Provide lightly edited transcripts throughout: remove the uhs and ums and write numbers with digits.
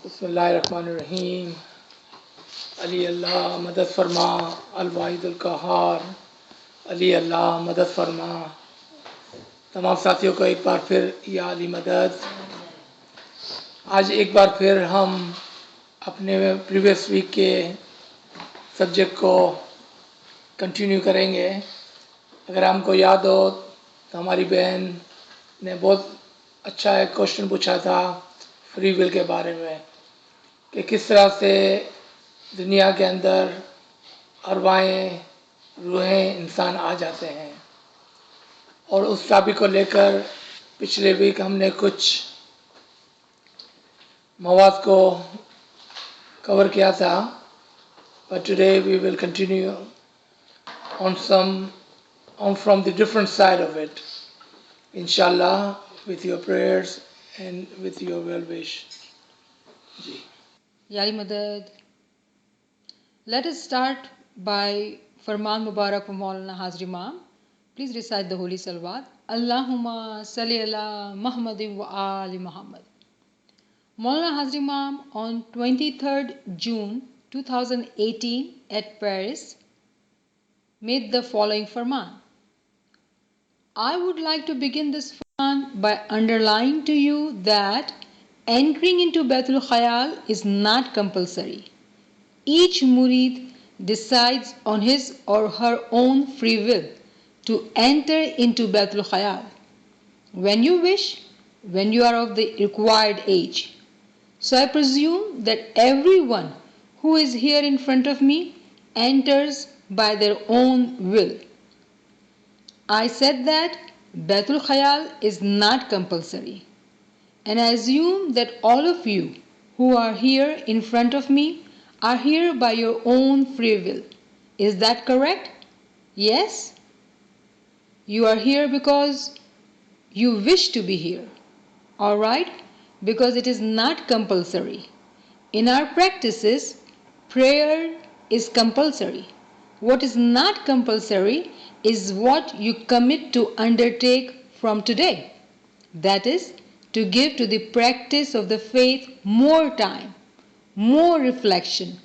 बिस्मिल्लाहिर्रहमानिर्रहीम। अली अल्लाह मदद फरमा, अल वाहिदुल कहार। अली अल्लाह मदद फरमा। तमाम साथियों को एक बार फिर या अली मदद। आज एक बार फिर हम अपने प्रीवियस वीक के सब्जेक्ट को कंटिन्यू करेंगे। अगर हमको याद हो तो हमारी बहन ने बहुत अच्छा एक क्वेश्चन पूछा था फ्री विल के बारे में कि किस तरह से दुनिया के अंदर अरवाएँ रूहें इंसान आ जाते हैं, और उस टॉपिक को लेकर पिछले वीक हमने कुछ मवाद को कवर किया था, but today we will continue on from the different side of it, inshallah, with your prayers and with your well wish. Ji. Yali Madad. Let us start by Farman Mubarak from Maulana Hazri Imam. Please recite the Holy Salawat. Allahumma salli ala Muhammadin wa ali Muhammad. Maulana Hazri Imam on 23rd June 2018 at Paris made the following Farman. I would like to begin this Farman by underlining to you that entering into Baitul Khayal is not compulsory. Each murid decides on his or her own free will to enter into Baitul Khayal when you wish, when you are of the required age. So I presume that everyone who is here in front of me enters by their own will. I said that Baitul Khayal is not compulsory, and I assume that all of you who are here in front of me are here by your own free will. Is that correct? Yes? You are here because you wish to be here. Alright? Because it is not compulsory. In our practices, prayer is compulsory. What is not compulsory is what you commit to undertake from today. That is, to give to the practice of the faith more time, more reflection,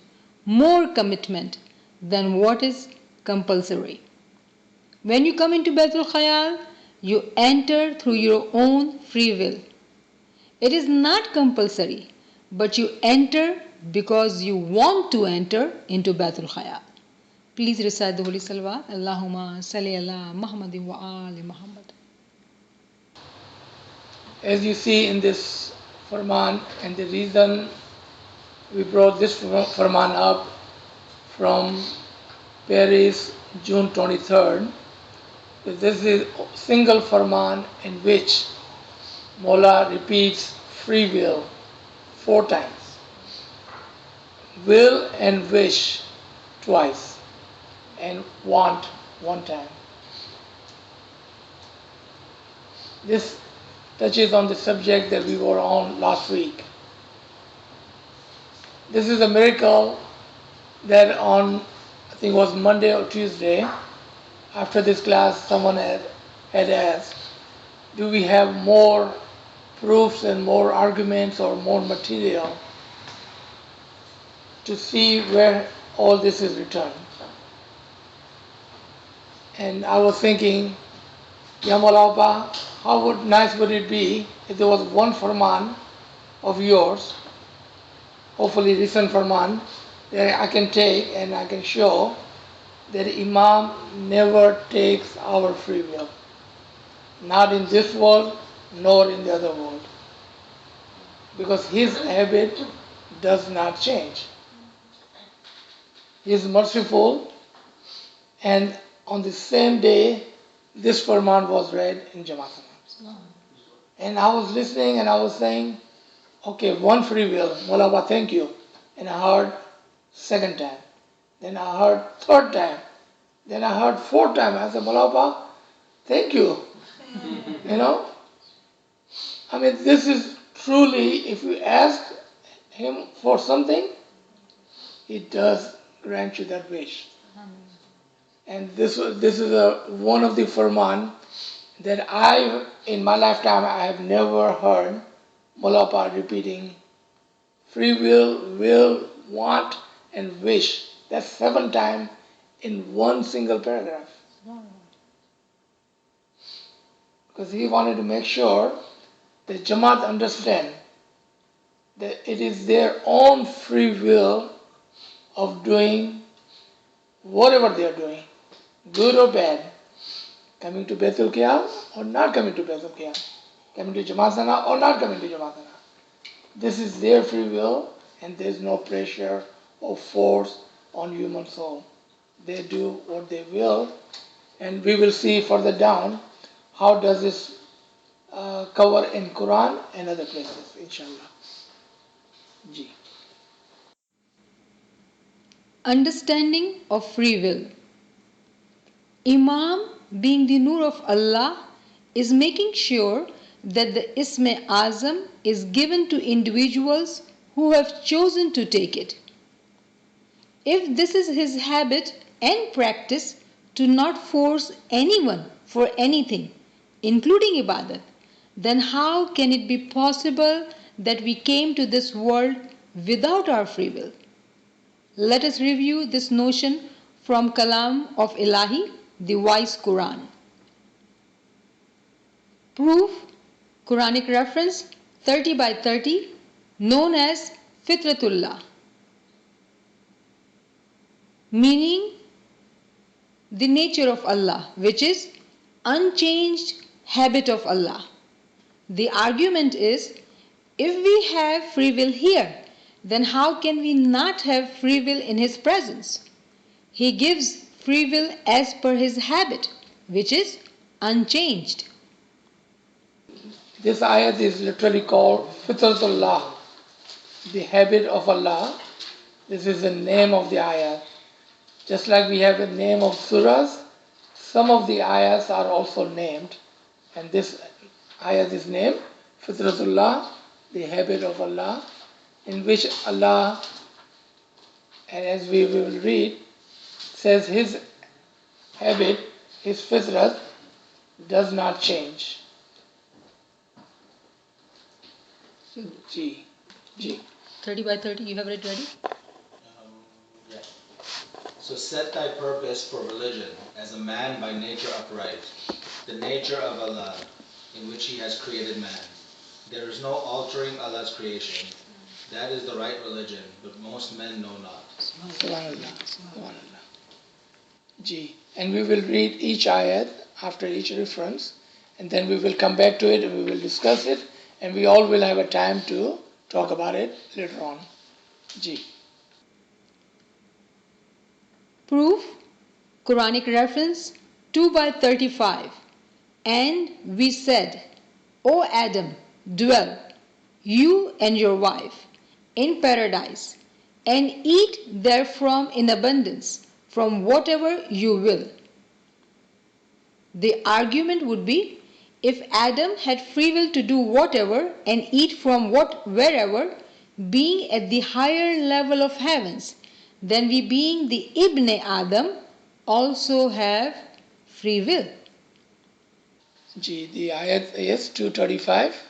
more commitment than what is compulsory. When you come into Baitul Khayal, you enter through your own free will. It is not compulsory, but you enter because you want to enter into Baitul Khayal. Please recite the Holy Salawat. Allahumma salli ala Muhammadin wa ali Muhammad. As you see in this Farman, and the reason we brought this Farman up from Paris, June 23rd, this is a single Farman in which Mola repeats free will 4 times, will and wish twice, and want 1 time. This touches on the subject that we were on last week. This is a miracle that on, I think it was Monday or Tuesday, after this class someone had asked, do we have more proofs and more arguments or more material to see where all this is written? And I was thinking, Ya Maulana, how nice would it be if there was one Farman of yours, hopefully recent Farman, that I can take and I can show that Imam never takes our free will, not in this world nor in the other world, because his habit does not change. He is merciful, and on the same day this Farman was read in Jamaat. And I was listening and I was saying, okay, one free will, Maulana, thank you. And I heard second time, then I heard third time, then I heard fourth time. I said, Maulana, thank you. You know, I mean, this is truly, if you ask him for something, he does grant you that wish. And this is one of the Farman that in my lifetime, I have never heard Mullah repeating Free will, want, and wish. That's 7 times in one single paragraph. Because he wanted to make sure that Jamaat understand that it is their own free will of doing whatever they are doing, good or bad, coming to Baitul Qiyam or not coming to Baitul Qiyam, coming to Jamasana or not coming to Jamasana. This is their free will, and there is no pressure or force on human soul. They do what they will, and we will see further down how does this cover in Quran and other places, inshallah. Ji. Understanding of free will. Imam, being the Nur of Allah, is making sure that the Ism-e Azam is given to individuals who have chosen to take it. If this is his habit and practice to not force anyone for anything, including ibadat, then how can it be possible that we came to this world without our free will? Let us review this notion from Kalam of Ilahi, the wise Quran. Proof, Quranic reference 30 by 30, known as Fitratullah, meaning the nature of Allah, which is unchanged habit of Allah. The argument is, if we have free will here, then how can we not have free will in His presence? He gives free will as per His habit, which is unchanged. This ayat is literally called Fitratullah, the habit of Allah. This is the name of the ayat. Just like we have a name of surahs, some of the ayats are also named, and this ayat is named Fitratullah, the habit of Allah, in which Allah, and as we will read, says His habit, His fitrat, does not change. G. 30 by 30, you have it ready? Yeah. So set thy purpose for religion as a man by nature upright, the nature of Allah, in which He has created man. There is no altering Allah's creation. That is the right religion, but most men know not. Subhanallah. Subhanallah. G. And we will read each ayat after each reference, and then we will come back to it and we will discuss it, and we all will have a time to talk about it later on. G. Proof, Quranic reference 2 by 35. And we said, O Adam, dwell, you and your wife, in paradise, and eat therefrom in abundance, from whatever you will. The argument would be, if Adam had free will to do whatever and eat from wherever, being at the higher level of heavens, then we, being the Ibn Adam, also have free will. G. The ayat is 235.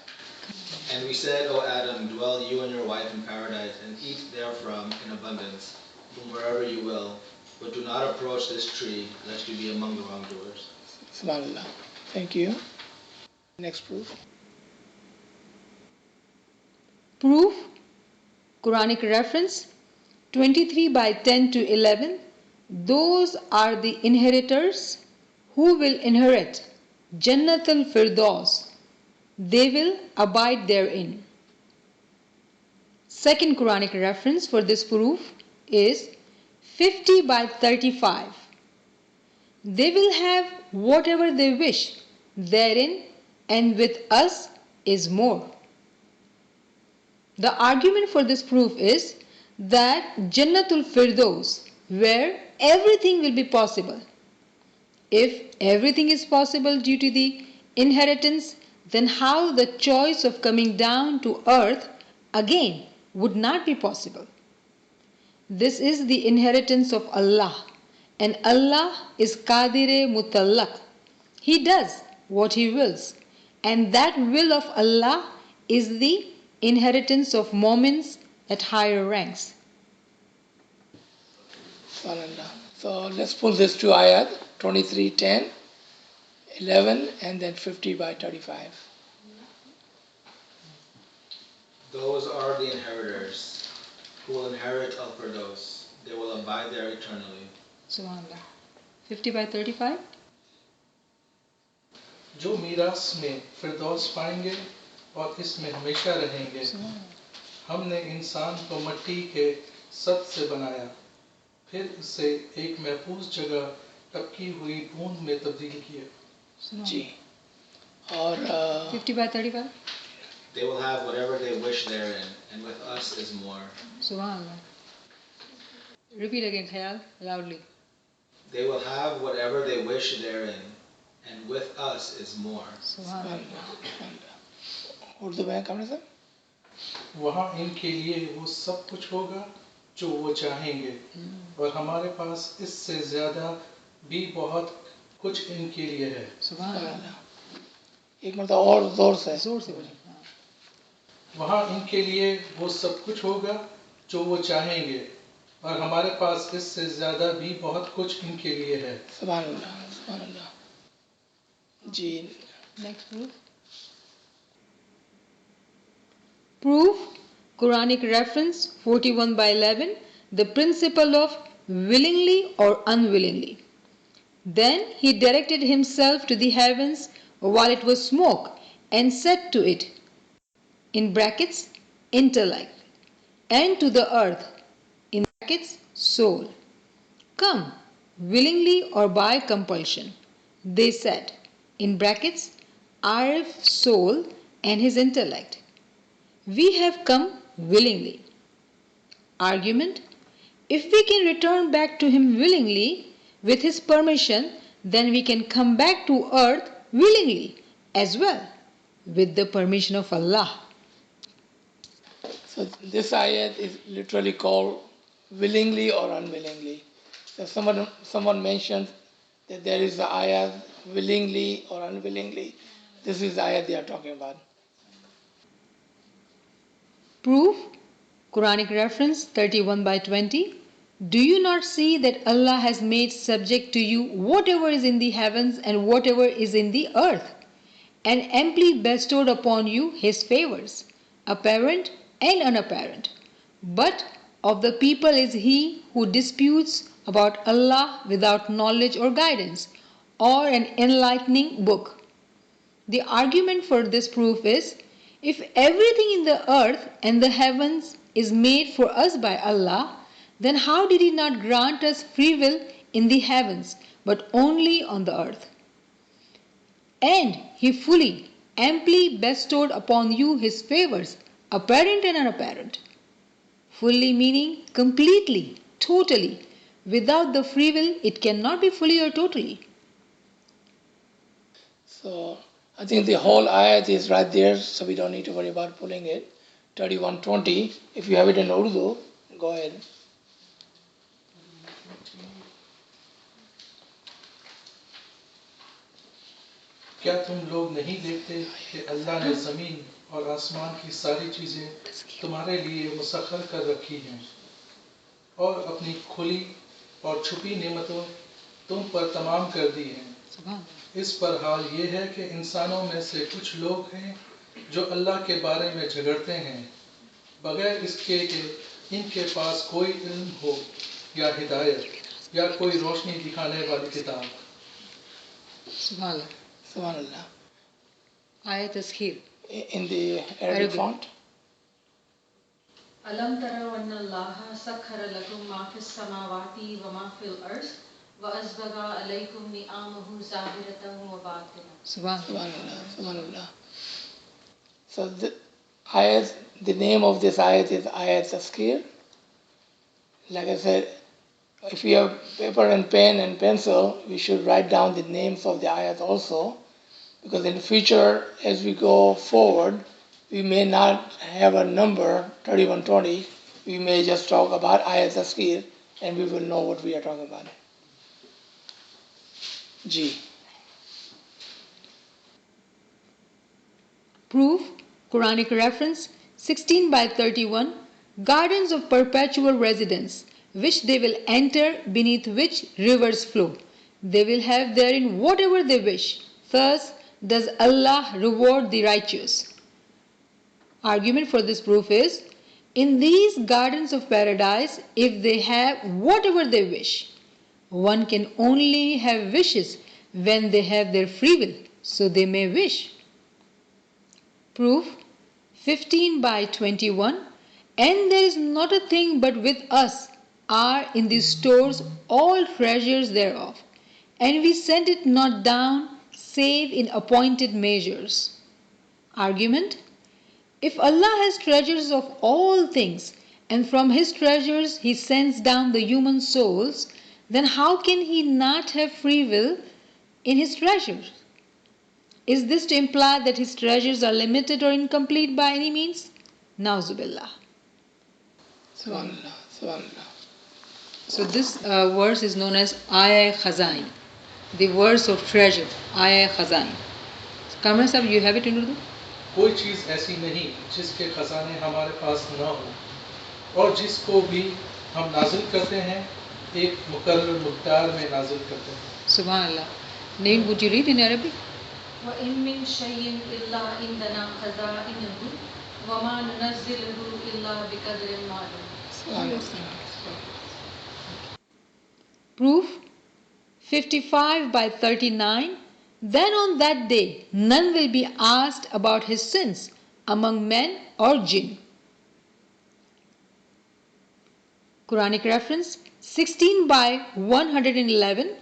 And we said, O Adam, dwell you and your wife in paradise, and eat therefrom in abundance, from wherever you will, but do not approach this tree, lest you be among the wrongdoers. Subhanallah. Thank you. Next proof. Proof, Quranic reference 23 by 10 to 11. Those are the inheritors who will inherit Jannat al-Firdaus. They will abide therein. Second Quranic reference for this proof is 50 by 35. They will have whatever they wish therein, and with us is more. The argument for this proof is that Jannatul Firdaus, where everything will be possible. If everything is possible due to the inheritance, then how the choice of coming down to earth again would not be possible. This is the inheritance of Allah, and Allah is Qadire Mutallaq. He does what He wills, and that will of Allah is the inheritance of moments, at higher ranks. Subhanallah. So let's pull this to ayat 23, 10, 11, and then 50 by 35. Those are the inheritors who will inherit Al-Firdaus. They will abide there eternally. Subhanallah. 50 by 35. जो मीरास में फिरदौस पाएंगे और इसमें हमेशा रहेंगे। हमने इंसान को मिट्टी के सत से बनाया, फिर उसे एक महफूज जगह टपकी हुई बूंद में तब्दील किया। जी। और 50 by 35. They will have whatever they wish therein, and with us is more. Subhanallah. Repeat again, Khayal, loudly. They will have whatever they wish therein, and with us is more. Subhanallah. Urdu में कमरे से वहाँ इनके लिए वो सब कुछ होगा जो वो चाहेंगे, और हमारे पास इससे ज्यादा भी बहुत कुछ इनके लिए है। Subhanallah. एक मतलब और जोर से बोलिए। वहाँ इनके लिए वो सब कुछ होगा जो वो चाहेंगे, और हमारे पास इससे ज्यादा भी बहुत कुछ इनके लिए है। सुभानअल्लाह, सुभानअल्लाह। जी। Next proof. Proof, Quranic reference 41 by 11, the principle of willingly or unwillingly. Then he directed himself to the heavens while it was smoke and said to it, in brackets, intellect, and to the earth, in brackets, soul, come, willingly or by compulsion. They said, in brackets, Arif, soul, and his intellect, we have come willingly. Argument, if we can return back to him willingly, with his permission, then we can come back to earth willingly as well, with the permission of Allah. So this ayat is literally called willingly or unwillingly. So someone mentions that there is the ayat willingly or unwillingly. This is the ayat they are talking about. Proof, Quranic reference 31 by 20. Do you not see that Allah has made subject to you whatever is in the heavens and whatever is in the earth, and amply bestowed upon you His favors, apparent and unapparent? But of the people is he who disputes about Allah without knowledge or guidance, or an enlightening book. The argument for this proof is, if everything in the earth and the heavens is made for us by Allah, then how did He not grant us free will in the heavens, but only on the earth? And He fully, amply bestowed upon you His favors, apparent and unapparent. Fully meaning completely, totally. Without the free will, it cannot be fully or totally. So I think the whole ayat is right there, so we don't need to worry about pulling it. 31:20. If you have it in Urdu, go ahead. क्या तुम लोग नहीं देखते कि अल्लाह ने ज़मीन और आसमान की सारी चीज़ें तुम्हारे लिए मुसख्खर कर रखी हैं, और अपनी खुली और छुपी नेमतों तुम पर तमाम कर दी हैं। इस पर हाल ये है कि इंसानों में से कुछ लोग हैं जो अल्लाह के बारे में झगड़ते हैं, बगैर इसके कि इनके पास कोई इल्म हो या हिदायत या कोई रोशनी दिखाने वाली किताब। Subhanallah. Subhanallah. Ayat Tazkir. In the Arabic font. Alam taraw anna Allaha sakhkhara lakum ma fis samawati wa ma fil ardh wa asbagha alaykum ni'amahu zahiratan wa batinah. Subhanallah. Subhanallah. So the name of this ayat is Ayat Tazkir. Like I said, if you have paper and pen and pencil, we should write down the names of the ayat also, because in the future, as we go forward, we may not have a number 31:20. We may just talk about ayat Tazkir, and we will know what we are talking about. G. Proof, Quranic reference 16 by 31. gardens of perpetual residence, which they will enter, beneath which rivers flow. They will have therein whatever they wish. Thus does Allah reward the righteous. Argument for this proof is, in these gardens of paradise, if they have whatever they wish, one can only have wishes when they have their free will, so they may wish. Proof 15/21. And there is not a thing but with us are in these stores all treasures thereof, and we send it not down save in appointed measures. Argument: if Allah has treasures of all things, and from His treasures He sends down the human souls, then how can He not have free will in His treasures? Is this to imply that His treasures are limited or incomplete by any means? Nauzubillah. Subhanallah, subhanallah. So this verse is known as Ayah Khazain, the verse of treasure, Ayah Khazain. Kamran Sahib, you have it in Urdu? कोई चीज़ ऐसी नहीं जिसके खजाने हमारे पास ना हो, और जिसको भी हम नाजिल करते हैं एक मुकर्रर मुक़दार में नाजिल करते हैं. Subhanallah. Name, would you read in Arabic? وَإِن مِّن شَيْءٍ إِلَّا عِندَنَا خَزَائِنُهُ وَمَا نُنَزِّلُهُ إِلَّا بِقَدْرٍ مَّعْلُومٍ. Proof 55/39. Then on that day none will be asked about his sins among men or jinn. Quranic reference 16/111.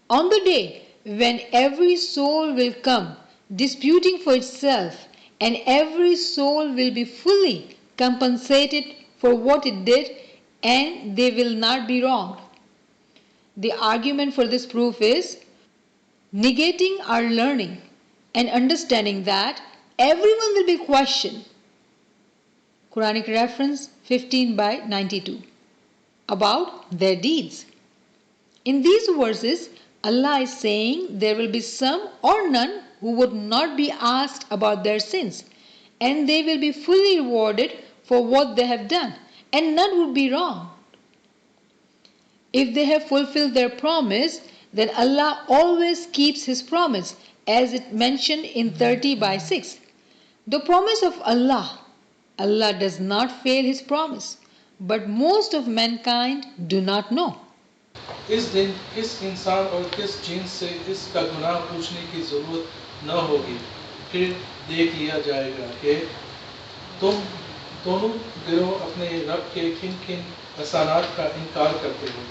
On the day when every soul will come disputing for itself, and every soul will be fully compensated for what it did, and they will not be wronged. The argument for this proof is negating our learning and understanding that everyone will be questioned. Quranic reference 15/92 about their deeds. In these verses, Allah is saying there will be some or none who would not be asked about their sins, and they will be fully rewarded for what they have done, and none would be wrong. If they have fulfilled their promise, then Allah always keeps His promise, as it mentioned in 30/6. The promise of Allah, Allah does not fail His promise, but most of mankind do not know. इस दिन किस इंसान और किस जिन से इसका गुनाह पूछने की ज़रूरत न होगी. फिर देख लिया जाएगा कि तुम दोनों गिरोह अपने रब के किन किन एहसानात का इनकार करते हो.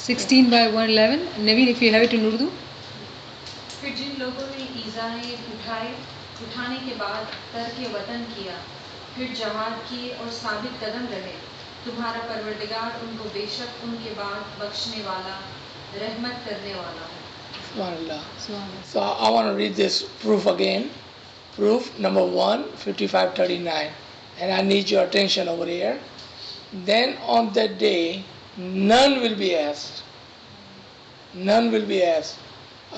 16/111. Naveen, if you have it in Urdu. फिर जिन लोगों ने ईज़ाएं उठाने के बाद तर्क वतन किया, फिर जहाद किए और साबित कदम रहे, तुम्हारा परवरदिगार उनको बेशक उनके बाद बख्शने वाला, रहमत करने वाला है. Subhanallah. So I want to read this proof again. Proof number 1, 55/39. And I need your attention over here. Then on that day, none will be asked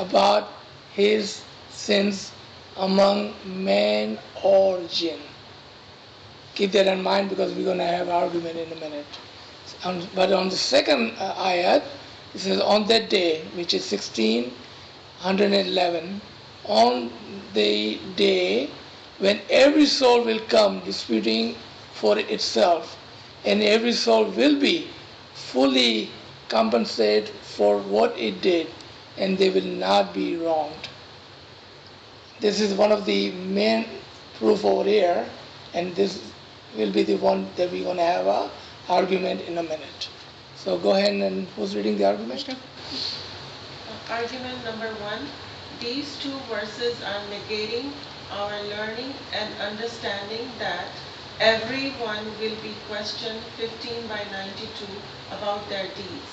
about his sins among man or jinn. Keep that in mind, because we're going to have argument in a minute. But on the second ayat, it says on that day, which is 1611, on the day when every soul will come disputing for itself, and every soul will be fully compensated for what it did, and they will not be wronged. This is one of the main proof over here, and this will be the one that we're going to have a argument in a minute. So go ahead, and who's reading the argument? Argument number 1. These two verses are negating our learning and understanding that everyone will be questioned 15/92 about their deeds.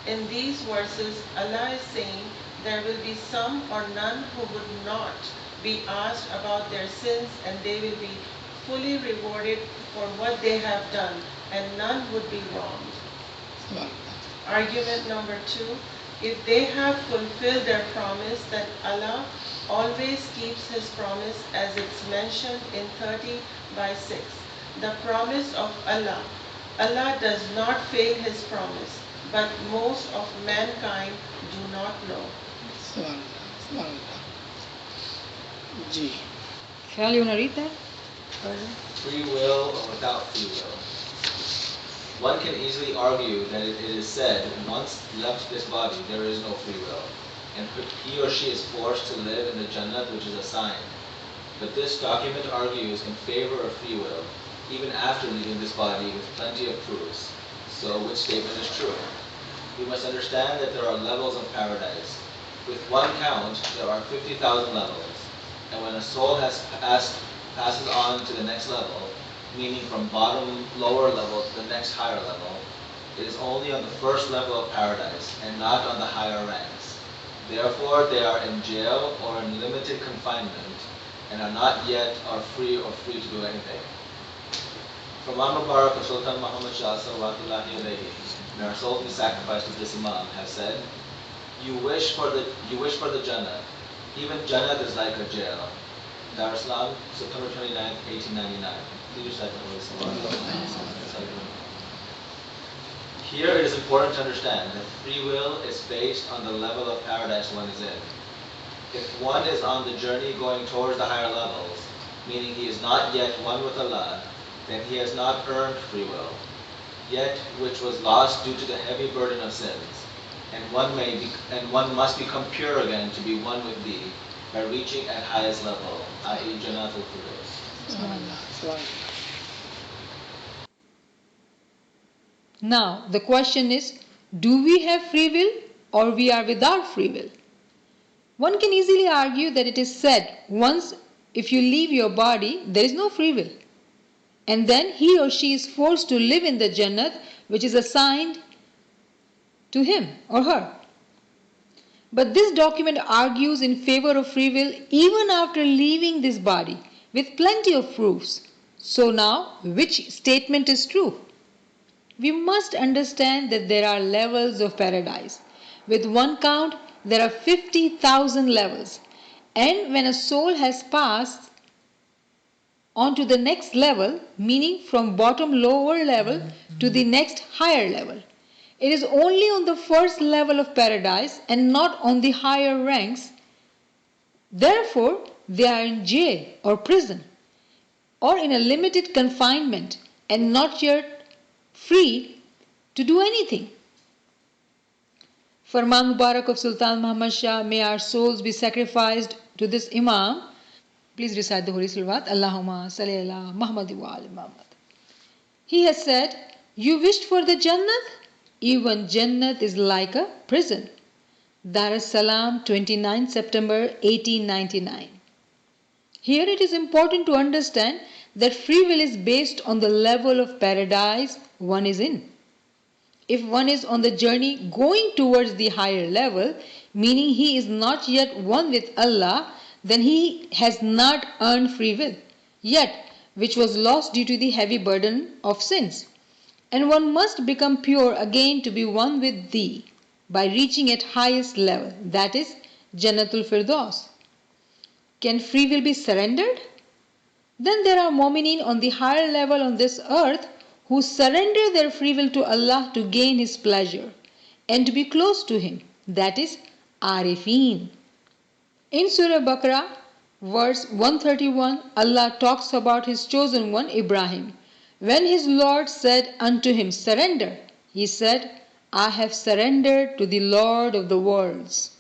In these verses, Allah is saying there will be some or none who would not be asked about their sins, and they will be fully rewarded for what they have done, and none would be wronged. Argument number 2. If they have fulfilled their promise, then Allah always keeps His promise, as it's mentioned in 30/6. the promise of Allah. Allah does not fail his promise, but most of mankind do not know. Ji Khayal, you want to read that? Free will or without free will. One can easily argue that it is said, once left this body, there is no free will, and he or she is forced to live in the Jannah which is assigned. But this document argues in favor of free will, even after leaving this body with plenty of proofs. So which statement is true? We must understand that there are levels of paradise. With one count, there are 50,000 levels, and when a soul passes on to the next level, meaning from lower level to the next higher level, it is only on the first level of paradise and not on the higher ranks. Therefore, they are in jail or in limited confinement and are not yet free to do anything. From Imam Mubarak of Sultan Muhammad Shah sallallahu alayhi, may our souls be sacrificed to this Imam, have said, you wish for the Jannah. Even Jannah is like a jail. Dar es Salaam, September 29, 1899. Here it is important to understand that free will is based on the level of paradise one is in. If one is on the journey going towards the higher levels, meaning he is not yet one with Allah, then he has not earned free will, yet which was lost due to the heavy burden of sins, and one must become pure again to be one with Thee by reaching at highest level, i.e. Jannatul Firdaus. Now, the question is, do we have free will or we are without free will? One can easily argue that it is said, once if you leave your body, there is no free will. And then he or she is forced to live in the Jannat which is assigned to him or her. But this document argues in favor of free will even after leaving this body with plenty of proofs. So now, which statement is true? We must understand that there are levels of paradise. With one count, there are 50,000 levels. And when a soul has passed on to the next level, meaning from bottom lower level to the next higher level, it is only on the first level of paradise and not on the higher ranks. Therefore, they are in jail or prison or in a limited confinement and not yet free to do anything. Farman Mubarak of Sultan Muhammad Shah, may our souls be sacrificed to this Imam. Please recite the Holy Salawat. Allahumma salli ala Muhammad wa ali Muhammad. He has said, you wished for the Jannat? Even Jannat is like a prison. Dar es Salaam, 29 September 1899. Here it is important to understand that free will is based on the level of paradise one is in. If one is on the journey going towards the higher level, meaning he is not yet one with Allah, then he has not earned free will, yet which was lost due to the heavy burden of sins. And one must become pure again to be one with Thee by reaching at highest level, that is Jannatul Firdaus. Can free will be surrendered? Then there are mu'mineen on the higher level on this earth who surrender their free will to Allah to gain His pleasure and to be close to Him, that is Arifeen. In Surah Baqarah, verse 131, Allah talks about His chosen one, Ibrahim. When his Lord said unto him, surrender, he said, I have surrendered to the Lord of the worlds.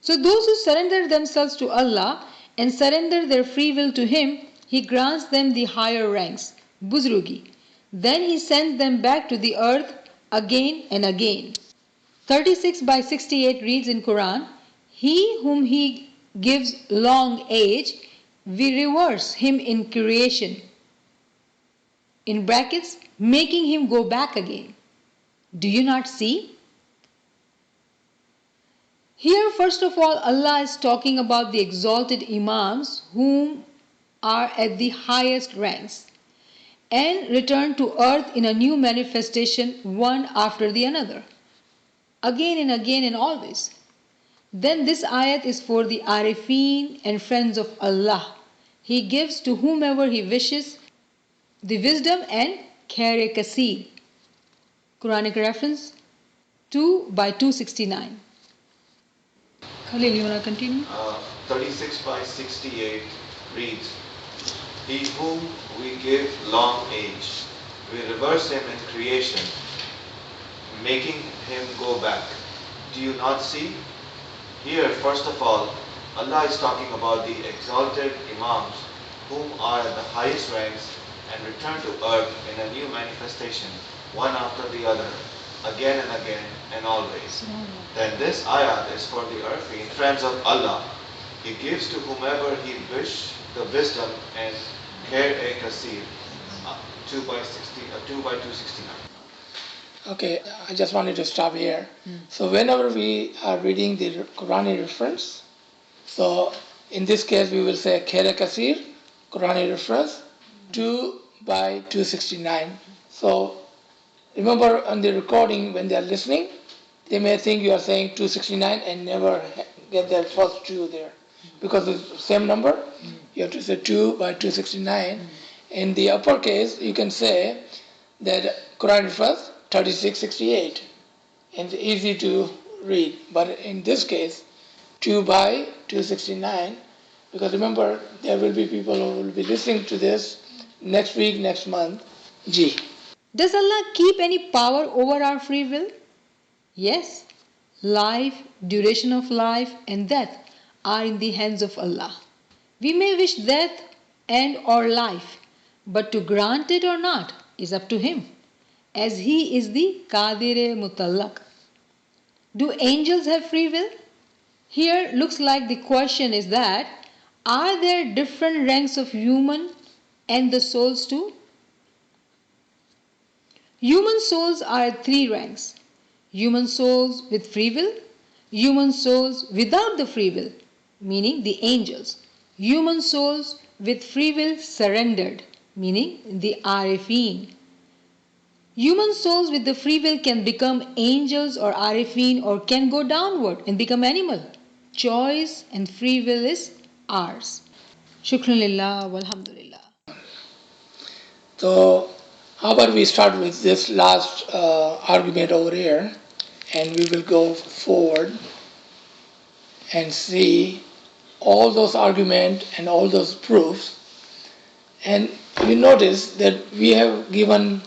So those who surrender themselves to Allah and surrender their free will to Him, He grants them the higher ranks, Buzrugi. Then He sends them back to the earth again and again. 36/68 reads in Quran, He whom He gives long age, we reverse him in creation. In brackets, making him go back again. Do you not see? Here, first of all, Allah is talking about the exalted Imams whom are at the highest ranks and return to earth in a new manifestation one after the another, again and again and always. Then this ayat is for the Arifeen and friends of Allah. He gives to whomever He wishes the wisdom and khair kasir. Quranic reference 2 by 269. Khalil, you want to continue? 36 by 68 reads, He whom we give long age, we reverse him in creation, making him go back. Do you not see? Here, first of all, Allah is talking about the exalted Imams whom are at the highest ranks and return to earth in a new manifestation, one after the other, again and again and always. Then this ayat is for the earthly friends of Allah. He gives to whomever He wish the wisdom and khair-e-kasir, 2 by 269. Okay, I just wanted to stop here. So whenever we are reading the Quranic reference, so in this case we will say Khair Kasir, Quranic reference, 2 by 269. So remember on the recording when they are listening, they may think you are saying 269 and never get that first 2 there. Because it's the same number, you have to say 2 by 269. In the uppercase, you can say that Quran reference 3668. And it's easy to read. But in this case, 2 by 269, because remember, there will be people who will be listening to this next week, next month. G. Does Allah keep any power over our free will? Yes. Life, duration of life, and death are in the hands of Allah. We may wish death and or life, but to grant it or not is up to Him, as He is the Qadir Mutallaq. Do angels have free will? Here looks like the question is that, are there different ranks of human and the souls too? Human souls are 3 ranks. Human souls with free will, human souls without the free will, meaning the angels, human souls with free will surrendered, meaning the Arifin. Human souls with the free will can become angels or Arifin or can go downward and become animal. Choice and free will is ours. Shukran lillah walhamdulillah. So how about we start with this last argument over here, and we will go forward and see all those arguments and all those proofs. And you notice that we have given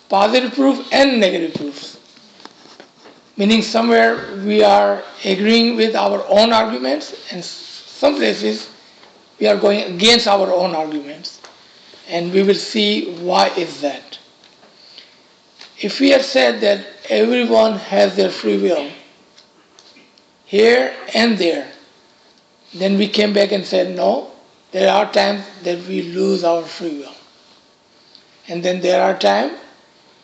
positive proof and negative proofs. Meaning somewhere we are agreeing with our own arguments, and some places we are going against our own arguments. And we will see why is that. If we had said that everyone has their free will, here and there, then we came back and said, no, there are times that we lose our free will. And then there are times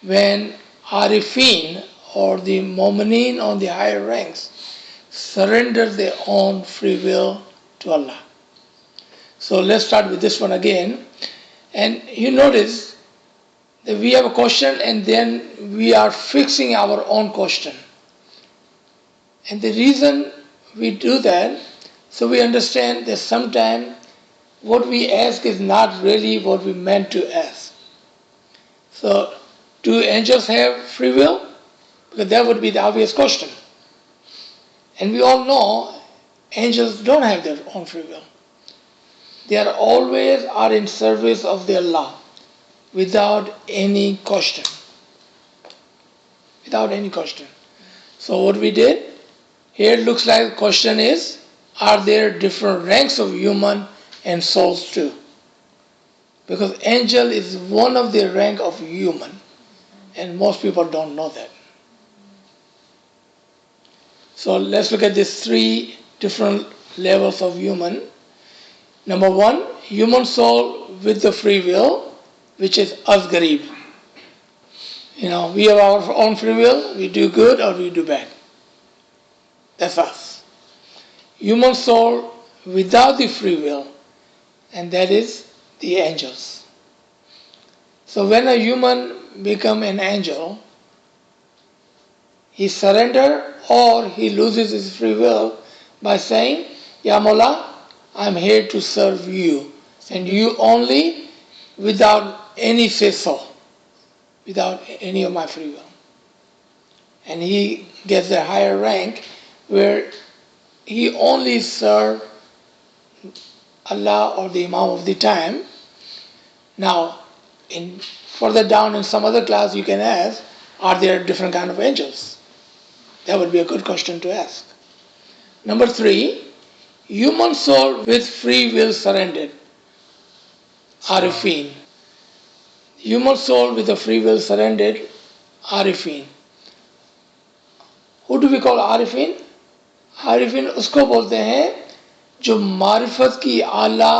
when Arifin or the Mu'mineen on the higher ranks surrender their own free will to Allah. So let's start with this one again. And you notice that we have a question and then we are fixing our own question. And the reason we do that, so we understand that sometimes what we ask is not really what we meant to ask. So, do angels have free will? Because that would be the obvious question. And we all know angels don't have their own free will. They are always in service of their Allah without any question. Without any question. So what we did, here it looks like the question is, are there different ranks of human and souls too? Because angel is one of the rank of human, and most people don't know that. So let's look at these 3 different levels of human. Number 1, human soul with the free will, which is Asgarib. We have our own free will, we do good or we do bad. That's us. Human soul without the free will, and that is the angels. So when a human becomes an angel, he surrenders or he loses his free will by saying, Ya Mawla, I'm here to serve you, and you only, without any say so, without any of my free will. And he gets a higher rank where he only served Allah or the Imam of the time. Now, in further down in some other class you can ask, are there different kind of angels? That would be a good question to ask. Number 3, human soul with free will surrendered. Arifin. Human soul with a free will surrendered. Arifin. Who do we call Arifin? Arifin उसको बोलते हैं जो मारिफत की आला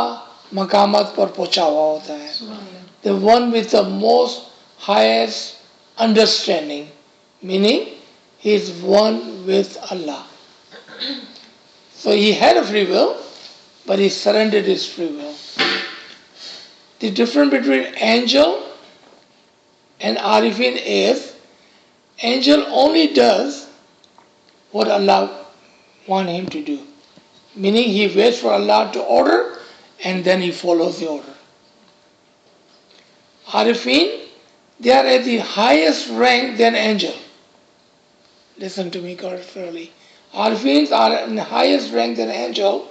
मकामात पर पहुंचा हुआ होता है. The one with the most highest understanding, meaning he is one with Allah. So he had a free will, but he surrendered his free will. The difference between angel and Arifin is, angel only does what Allah wants him to do. Meaning he waits for Allah to order and then he follows the order. Arifin, they are at the highest rank than angel. Listen to me carefully. Arifins are in the highest rank than angel.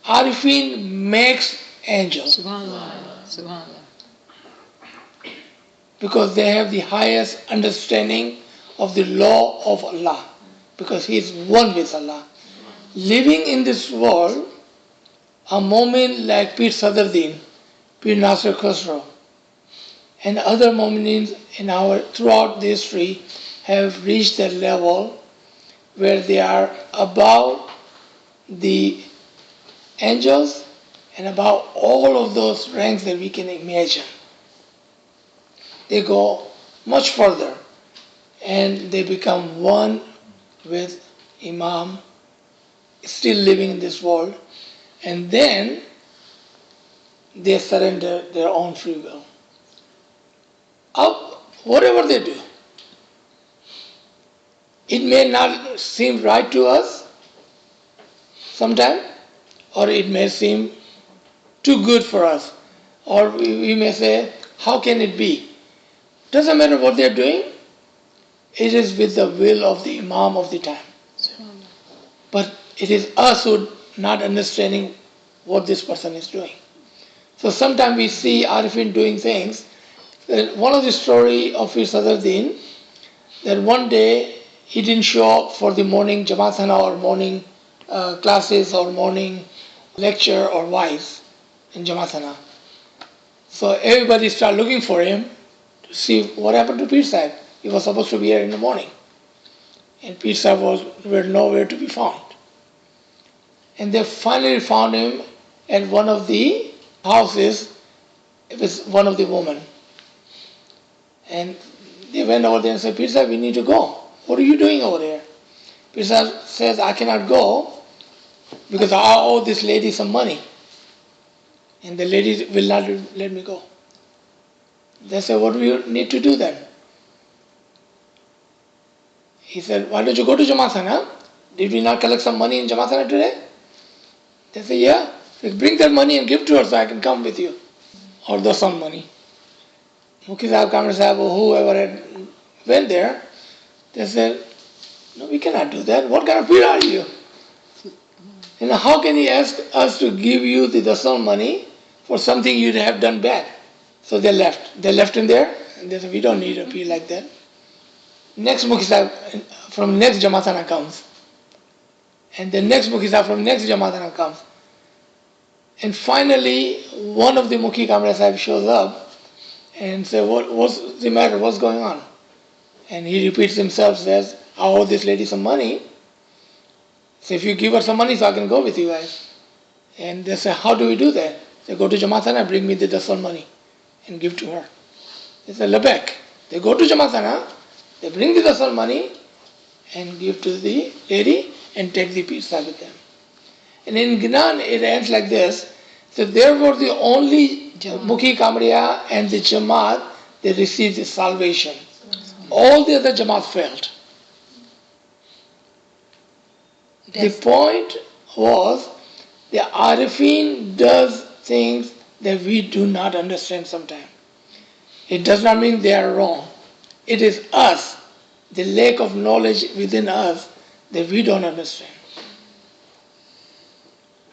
Arifin makes angel. Subhanallah. Subhanallah. Because they have the highest understanding of the law of Allah. Because he is one with Allah. Living in this world, a moment like Pir Sadruddin, Pir Nasir Khusro, and other Mu'mineen throughout the history have reached that level where they are above the angels and above all of those ranks that we can imagine. They go much further and they become one with Imam, still living in this world, and then they surrender their own free will. Whatever they do, it may not seem right to us sometimes, or it may seem too good for us, or we may say, how can it be? Doesn't matter what they're doing, it is with the will of the Imam of the time. But it is us who not understanding what this person is doing. So sometimes we see Arifin doing things. One of the story of Pir Sadruddin, that one day he didn't show up for the morning Jamaatana or morning classes or morning lecture or wise in Jamaatana. So everybody started looking for him to see what happened to Pir Sahib. He was supposed to be here in the morning. And Pir Sahib were nowhere to be found. And they finally found him at one of the houses with one of the women. And they went over there and said, Pir Sahib, we need to go. What are you doing over there? Pir Sahib says, I cannot go because I owe this lady some money. And the lady will not let me go. They said, what do you need to do then? He said, why don't you go to Jamaatana? Did we not collect some money in Jamaatana today? They said, yeah. Bring that money and give to her so I can come with you. Or the some money. Mukhi Sahib, Kamar Sahib, or whoever had went there, they said, no, we cannot do that. What kind of Pir are you? How can he ask us to give you the dasal money for something you'd have done bad? So they left. They left him there, and they said, we don't need a Pir like that. Next Mukhi Sahib from next Jamaatana comes. And the next Mukhi Sahib from next Jamaatana comes. And finally, one of the Mukhi Kamra Sahib shows up and says, what's the matter? What's going on? And he repeats himself, says, I owe this lady some money. So if you give her some money so I can go with you guys. And they say, how do we do that? They go to Jamaatana, bring me the dasal money and give to her. They say, Labek. They go to Jamaatana, they bring the dasal money and give to the lady and take the Pir Sahib with them. And in Gnan it ends like this. So there were the only Mukhi Kamriya and the Jamaat, they received the salvation. All the other Jamaat failed. The point was, the Arifin does things that we do not understand sometimes. It does not mean they are wrong. It is us, the lack of knowledge within us, that we don't understand.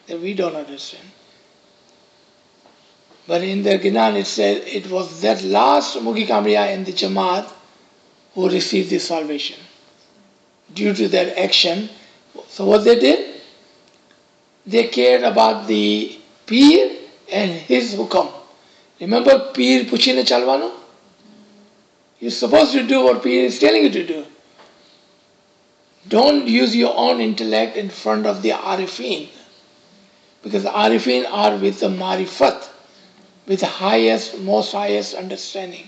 That we don't understand. But in the Gnan it said it was that last Mugi Kamriya in the Jamaat who received this salvation due to their action. So what they did? They cared about the Peer and his hukam. Remember Peer Puchine Chalwano? You're supposed to do what Peer is telling you to do. Don't use your own intellect in front of the Arifin. Because the Arifin are with the Marifat, with the highest, most highest understanding.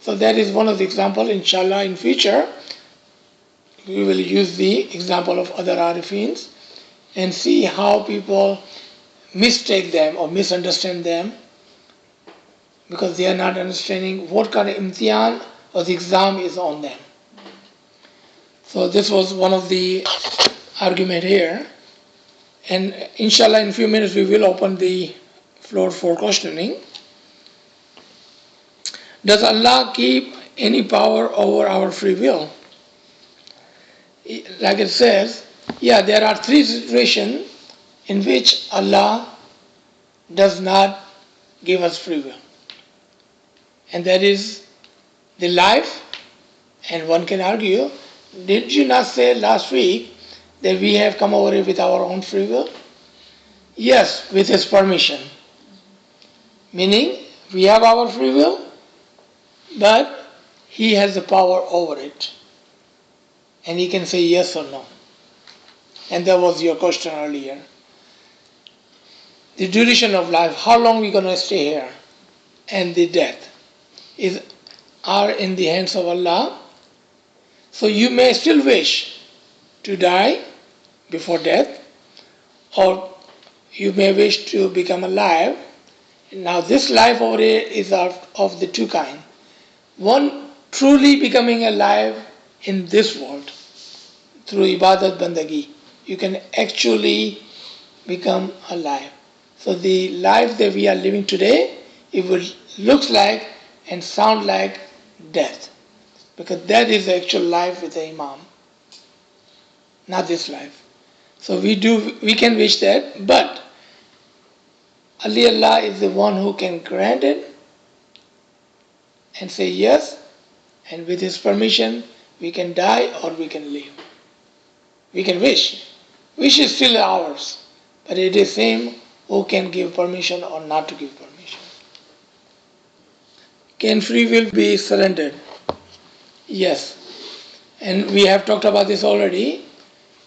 So that is one of the examples. Inshallah, in future, we will use the example of other Arifins and see how people mistake them or misunderstand them because they are not understanding what kind of imtihan or the exam is on them. So this was one of the argument here. And inshallah, in a few minutes, we will open the floor for questioning. Does Allah keep any power over our free will? Like it says, yeah, there are three situations in which Allah does not give us free will. And that is the life, and one can argue, did you not say last week that we have come over here with our own free will? Yes, with His permission. Meaning, we have our free will, but He has the power over it. And He can say yes or no. And that was your question earlier. The duration of life, how long we going to stay here, and the death are in the hands of Allah. So you may still wish to die before death, or you may wish to become alive. Now this life over here is of the two kinds. One, truly becoming alive in this world through ibadat bandagi. You can actually become alive. So the life that we are living today, it will look like and sound like death. Because that is the actual life with the Imam, not this life. So we can wish that, but Allah is the one who can grant it and say yes, and with His permission we can die or we can live. We can wish. Wish is still ours, but it is Him who can give permission or not to give permission. Can free will be surrendered? Yes. And we have talked about this already.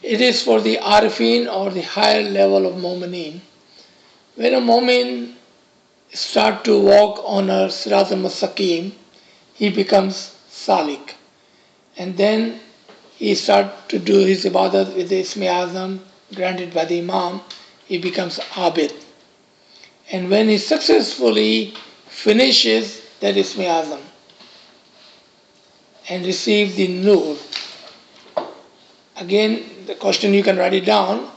It is for the Arifin or the higher level of Mu'mineen. When a Mu'min starts to walk on a Sirat al-Mustaqim, he becomes Salik. And then he starts to do his ibadat with the Ismi Azam granted by the Imam. He becomes Abid. And when he successfully finishes that Ismi Azam and receives the Nur, again, the question you can write it down,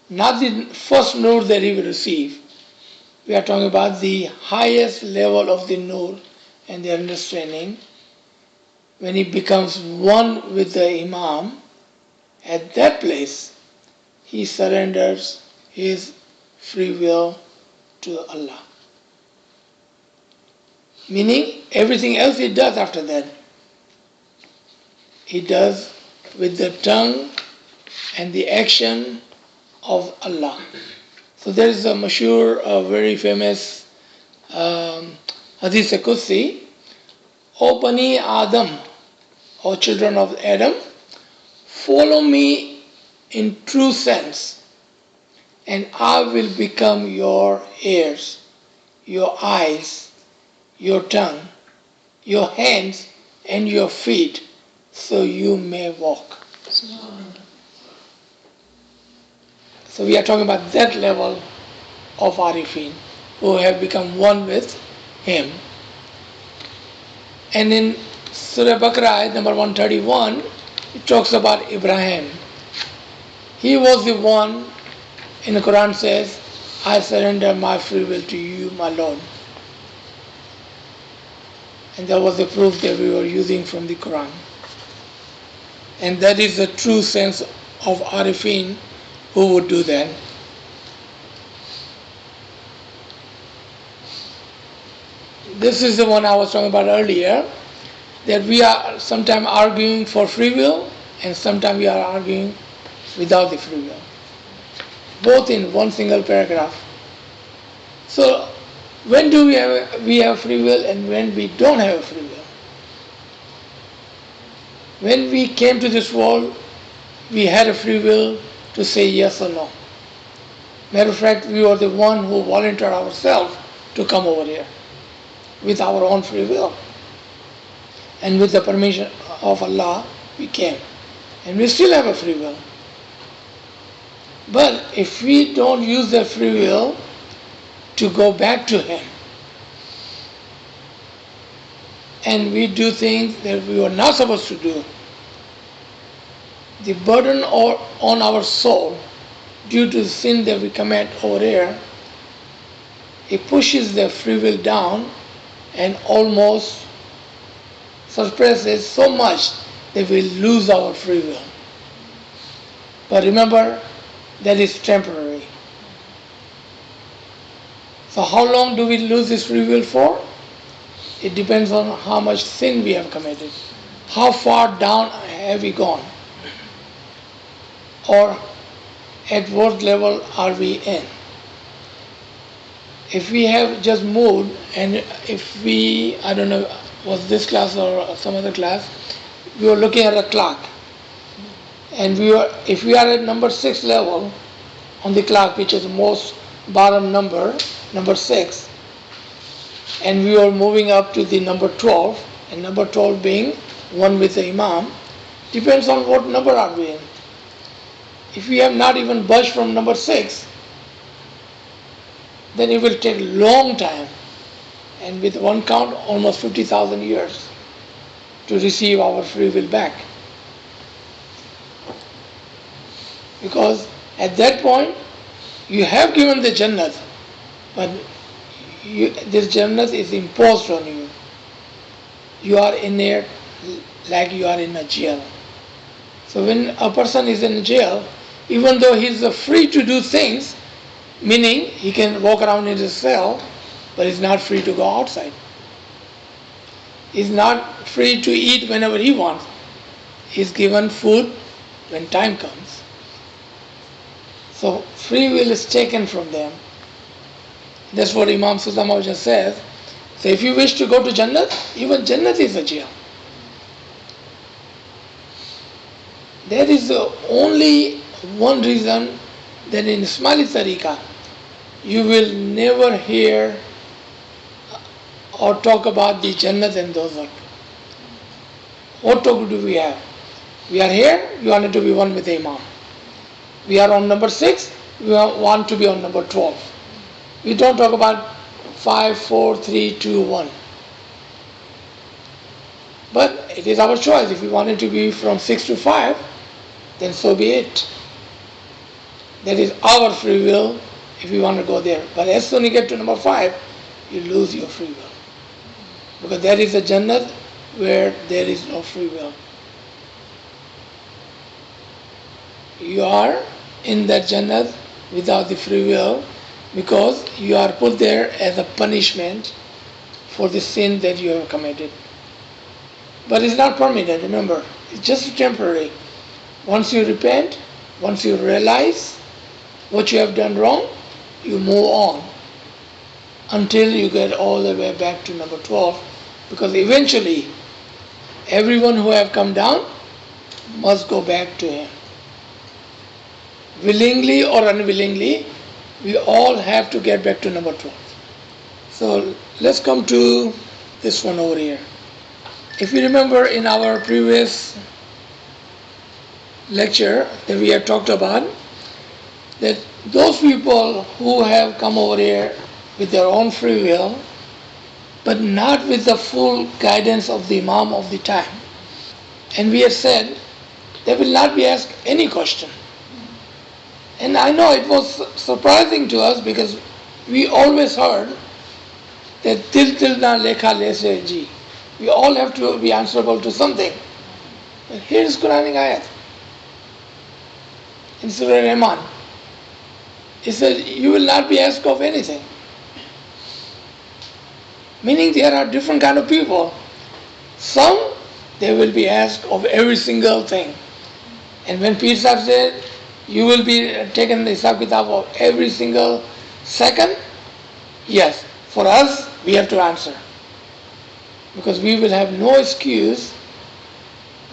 not the first Nur that he will receive. We are talking about the highest level of the Nur and the understanding. When he becomes one with the Imam, at that place, he surrenders his free will to Allah. Meaning, everything else he does after that, he does with the tongue and the action of Allah. So there is a mashhur, very famous Hadith Qudsi, O Bani Adam, O children of Adam, follow me in true sense, and I will become your ears, your eyes, your tongue, your hands, and your feet, so you may walk. So we are talking about that level of Arifin, who have become one with Him. And in Surah Baqarah, ayat number 131, it talks about Ibrahim. He was the one, in the Quran says, I surrender my free will to you, my Lord. And that was the proof that we were using from the Quran. And that is the true sense of Arifin who would do that. This is the one I was talking about earlier, that we are sometimes arguing for free will and sometimes we are arguing without the free will. Both in one single paragraph. So when do we have free will and when we don't have free will? When we came to this world, we had a free will to say yes or no. Matter of fact, we were the one who volunteered ourselves to come over here with our own free will. And with the permission of Allah, we came. And we still have a free will. But if we don't use that free will to go back to Him, and we do things that we were not supposed to do, the burden on our soul due to the sin that we commit over here, it pushes the free will down and almost suppresses so much that we lose our free will. But remember, that is temporary. So how long do we lose this free will for? It depends on how much sin we have committed. How far down have we gone? Or at what level are we in? If we have just moved, and if we, I don't know, was this class or some other class, we were looking at a clock. And if we are at number 6 level on the clock, which is the most bottom number 6, and we were moving up to the number 12, and number 12 being one with the Imam, depends on what number are we in. If we have not even budged from number 6, then it will take a long time, and with one count, almost 50,000 years to receive our free will back. Because at that point, you have given the Jannat, but this Jannat is imposed on you. You are in there like you are in a jail. So when a person is in jail, even though he is free to do things, meaning he can walk around in his cell, but he's not free to go outside. He's not free to eat whenever he wants. He's given food when time comes. So free will is taken from them. That's what Imam Sultan just says. So if you wish to go to Jannat, even Jannat is a jail. There is only one reason that in Ismaili Tariqah, you will never hear or talk about the Jannat and Dozak. What talk do we have? We are here, we wanted to be one with the Imam. We are on number 6, we want to be on number 12. We don't talk about 5, 4, 3, 2, 1. But it is our choice. If we wanted to be from 6 to 5, then so be it. That is our free will if we want to go there. But as soon as you get to number 5, you lose your free will. Because there is a Jannat where there is no free will. You are in that Jannat without the free will because you are put there as a punishment for the sin that you have committed. But it's not permanent, remember. It's just temporary. Once you repent, once you realize what you have done wrong, you move on until you get all the way back to number 12, because eventually everyone who have come down must go back to Him. Willingly or unwillingly, we all have to get back to number 12. So let's come to this one over here. If you remember in our previous lecture that we have talked about, that those people who have come over here with their own free will, but not with the full guidance of the Imam of the time, and we have said they will not be asked any question. And I know it was surprising to us because we always heard that til til na lekha lese ji. We all have to be answerable to something. But here is Quranic ayat. In Surah Rahman, it says, you will not be asked of anything. Meaning there are different kind of people. Some, they will be asked of every single thing. And when Pir Sahib said, you will be taken the Hisab Kitab of every single second, yes, for us, we have to answer. Because we will have no excuse.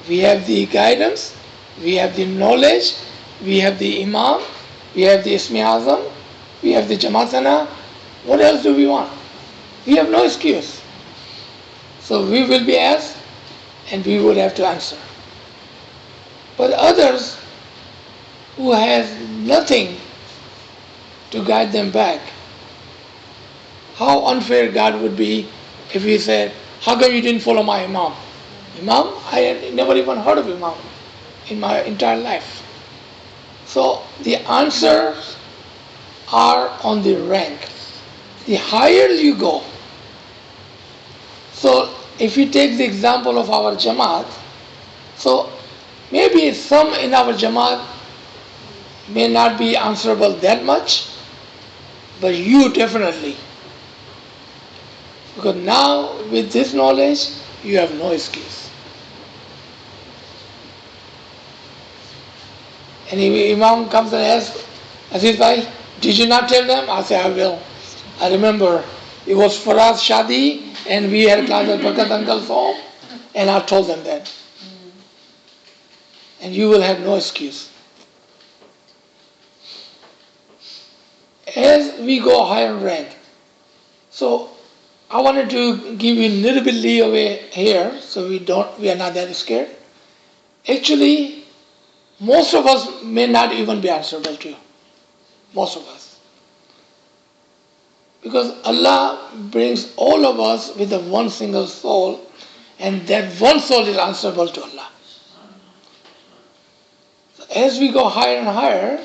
We have the guidance, we have the knowledge, we have the Imam, we have the Ismi Azam, we have the Jamaatana. What else do we want? We have no excuse. So we will be asked and we will have to answer. But others who has nothing to guide them back, how unfair God would be if He said, how come you didn't follow my Imam? Imam? I had never even heard of Imam in my entire life. So the answers are on the rank. The higher you go. So if we take the example of our Jamaat, so maybe some in our Jamaat may not be answerable that much, but you definitely. Because now with this knowledge, you have no excuse. And if Imam comes and asks, Aziz Bhai, did you not tell them? I say, I will. I remember it was Faraz Shadi and we had class at Bhagat Uncle's home and I told them that. And you will have no excuse. As we go higher in rank, so I wanted to give you a little bit leeway here so we are not that scared. Actually, most of us may not even be answerable to you. Most of us. Because Allah brings all of us with a one single soul, and that one soul is answerable to Allah. So as we go higher and higher,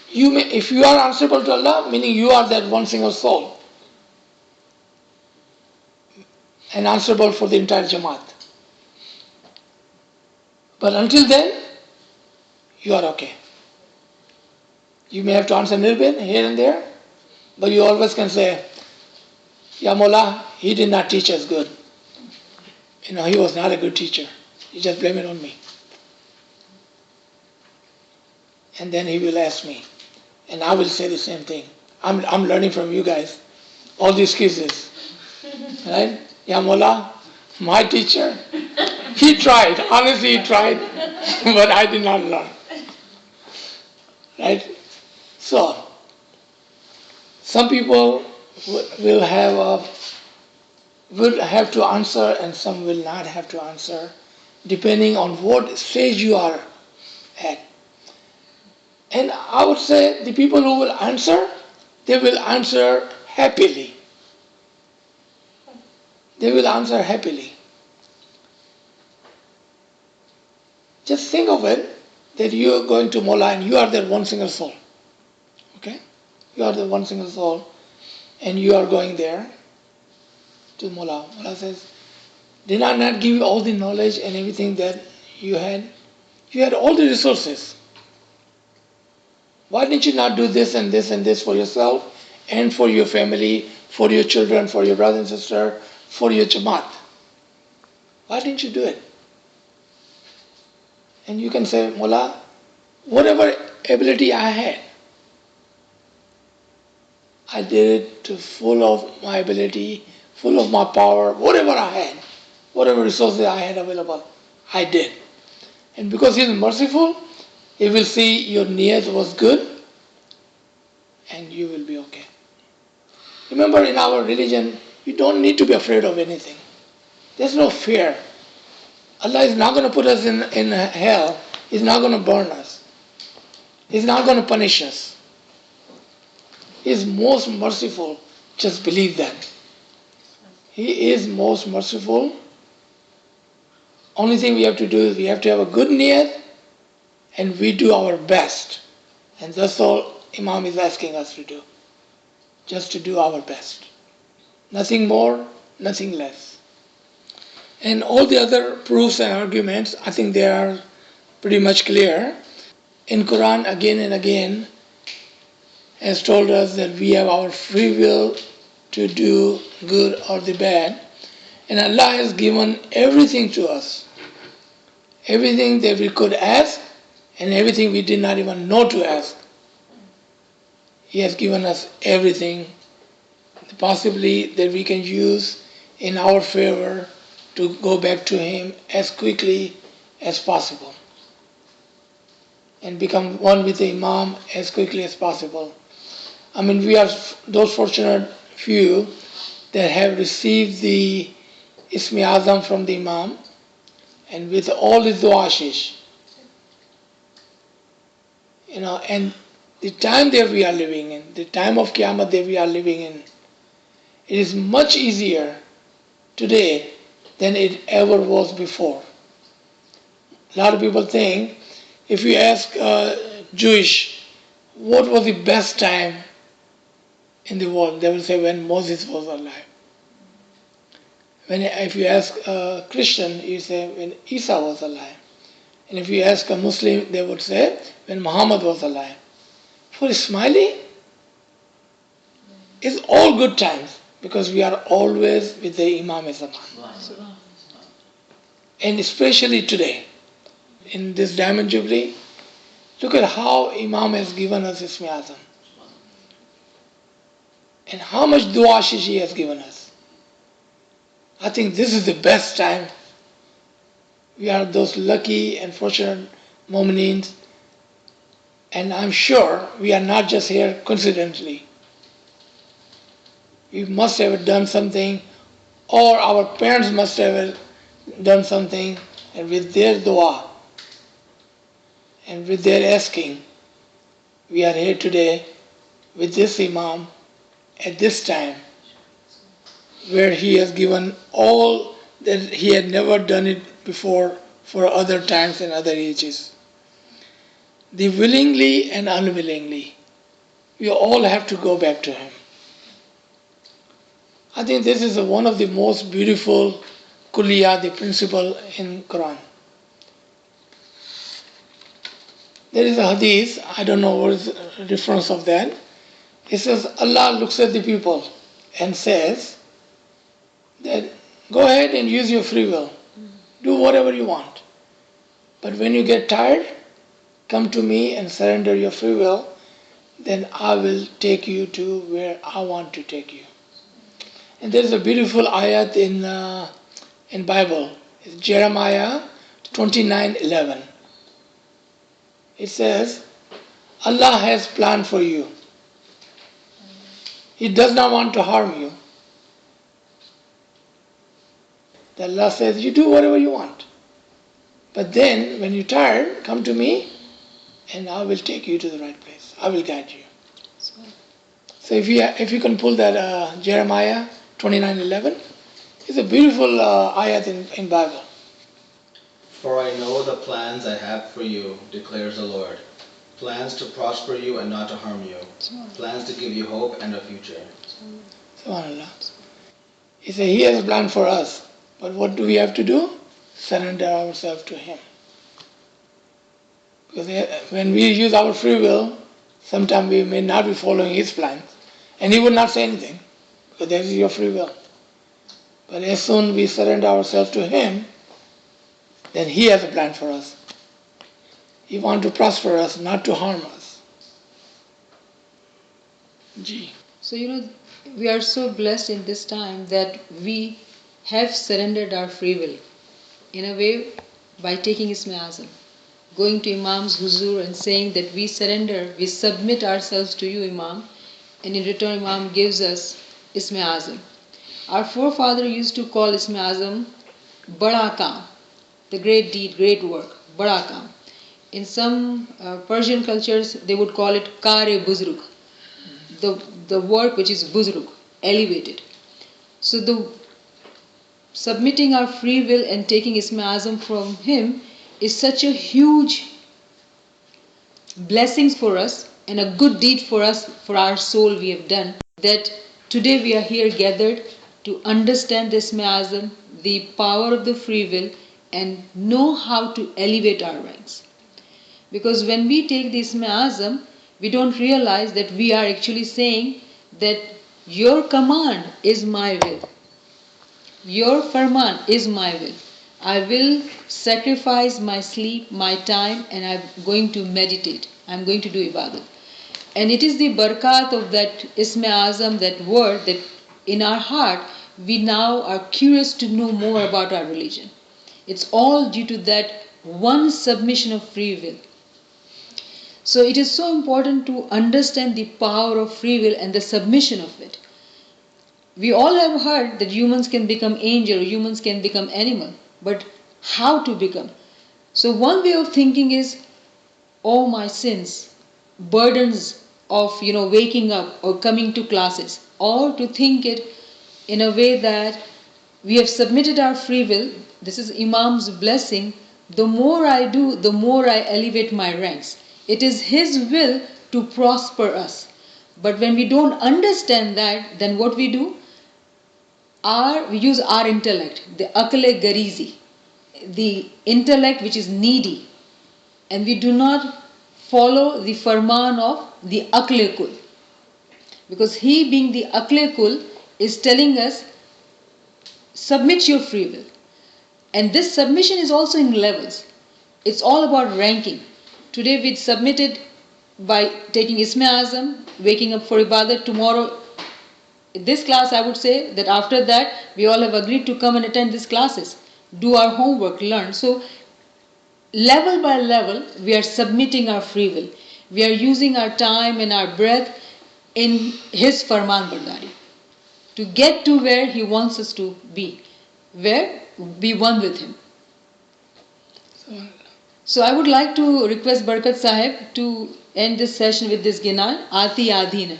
if you are answerable to Allah, meaning you are that one single soul, and answerable for the entire Jamaat. But until then, you are okay. You may have to answer a little bit here and there, but you always can say, Ya Mullah, he did not teach us good. He was not a good teacher. You just blame it on me. And then he will ask me. And I will say the same thing. I'm learning from you guys. All these excuses. Right? Ya Mullah, my teacher, he tried. Honestly, he tried. But I did not learn. Right? So, some people will have to answer and some will not have to answer, depending on what stage you are at. And I would say the people who will answer, they will answer happily. They will answer happily. Just think of it, that you are going to Mullah and you are that one single soul. Okay? You are the one single soul and you are going there to Mullah. Mullah says, did I not give you all the knowledge and everything that you had? You had all the resources. Why didn't you not do this and this and this for yourself and for your family, for your children, for your brother and sister, for your Jamaat? Why didn't you do it? And you can say, Mullah, whatever ability I had, I did it to full of my ability, full of my power, whatever I had, whatever resources I had available, I did. And because He is merciful, He will see your niyat was good and you will be okay. Remember, in our religion, you don't need to be afraid of anything. There's no fear. Allah is not going to put us in hell. He's not going to burn us. He's not going to punish us. He is most merciful. Just believe that. He is most merciful. Only thing we have to do is we have to have a good niyat and we do our best. And that's all Imam is asking us to do. Just to do our best. Nothing more, nothing less. And all the other proofs and arguments, I think they are pretty much clear. In Quran, again and again, has told us that we have our free will to do good or the bad. And Allah has given everything to us. Everything that we could ask and everything we did not even know to ask. He has given us everything, possibly that we can use in our favor to go back to Him as quickly as possible and become one with the Imam as quickly as possible. I mean, we are those fortunate few that have received the Ismi Azam from the Imam, and with all the du'ashish, and the time that we are living in, the time of Qiyamah that we are living in, it is much easier today than it ever was before. A lot of people think, if you ask Jewish, what was the best time in the world, they will say when Moses was alive. If you ask a Christian, you say when Isa was alive. And if you ask a Muslim, they would say when Muhammad was alive. For Ismaili, it's all good times because we are always with the Imam Zaman. And especially today, in this Diamond Jubilee, look at how Imam has given us Ismi Azam. And how much du'ashish he has given us. I think this is the best time. We are those lucky and fortunate mu'mineen, and I'm sure we are not just here coincidentally. We must have done something, or our parents must have done something, and with their dua and with their asking, we are here today with this Imam at this time, where he has given all that he had never done it before for other times and other ages. The willingly and unwillingly, we all have to go back to him. I think this is one of the most beautiful kulliyah, the principle in Quran. There is a hadith, I don't know what is the reference of that. It says Allah looks at the people and says that go ahead and use your free will. Do whatever you want. But when you get tired, come to me and surrender your free will, then I will take you to where I want to take you. And there is a beautiful ayat in Bible. It's Jeremiah 29:11. It says, Allah has planned for you. He does not want to harm you. Allah says, you do whatever you want. But then, when you're tired, come to me and I will take you to the right place. I will guide you. So if you can pull that Jeremiah 29:11, it's a beautiful ayat in Bible. For I know the plans I have for you, declares the Lord. Plans to prosper you and not to harm you. Plans to give you hope and a future. SubhanAllah. He said, He has a plan for us. But what do we have to do? Surrender ourselves to Him. Because when we use our free will, sometimes we may not be following His plans. And He would not say anything. Because that is your free will. But as soon we surrender ourselves to Him, then He has a plan for us. He wants to prosper us, not to harm us. Gee. So, we are so blessed in this time that we have surrendered our free will in a way by taking Ismi Azam, going to Imam's huzur and saying that we surrender, we submit ourselves to you, Imam, and in return Imam gives us Ismi Azam. Our forefather used to call Ismi Azam Bada Kaam, the great deed, great work, Bada Kaam. In some Persian cultures, they would call it Kar-e-Buzrug, the work which is Buzrug, elevated. So the submitting our free will and taking Ismi Azam from him is such a huge blessings for us and a good deed for us, for our soul we have done, that today we are here gathered to understand this Ism, the power of the free will, and know how to elevate our ranks. Because when we take this Ism, we don't realize that we are actually saying that your command is my will. Your farman is my will. I will sacrifice my sleep, my time, and I'm going to meditate. I'm going to do ibadat. And it is the barakat of that Ism Azam, that word, that in our heart we now are curious to know more about our religion. It's all due to that one submission of free will. So it is so important to understand the power of free will and the submission of it. We all have heard that humans can become angel, humans can become animal, but how to become? So one way of thinking is, oh my sins, burdens of waking up or coming to classes, or to think it in a way that we have submitted our free will. This is Imam's blessing. The more I do, the more I elevate my ranks. It is his will to prosper us. But when we don't understand that, then what we do? We use our intellect, the akle garizi, the intellect which is needy, and we do not follow the farman of the akle kul, because he, being the akle kul, is telling us submit your free will. And this submission is also in levels. It's all about ranking. Today we submitted by taking Isme Azam, waking up for ibadat. Tomorrow, this class, I would say that after that we all have agreed to come and attend these classes, do our homework, learn. So level by level we are submitting our free will. We are using our time and our breath in his farman bardari to get to where he wants us to be, where we one with him. So I would like to request Barkat Sahib to end this session with this Ginan, Aati Adhina.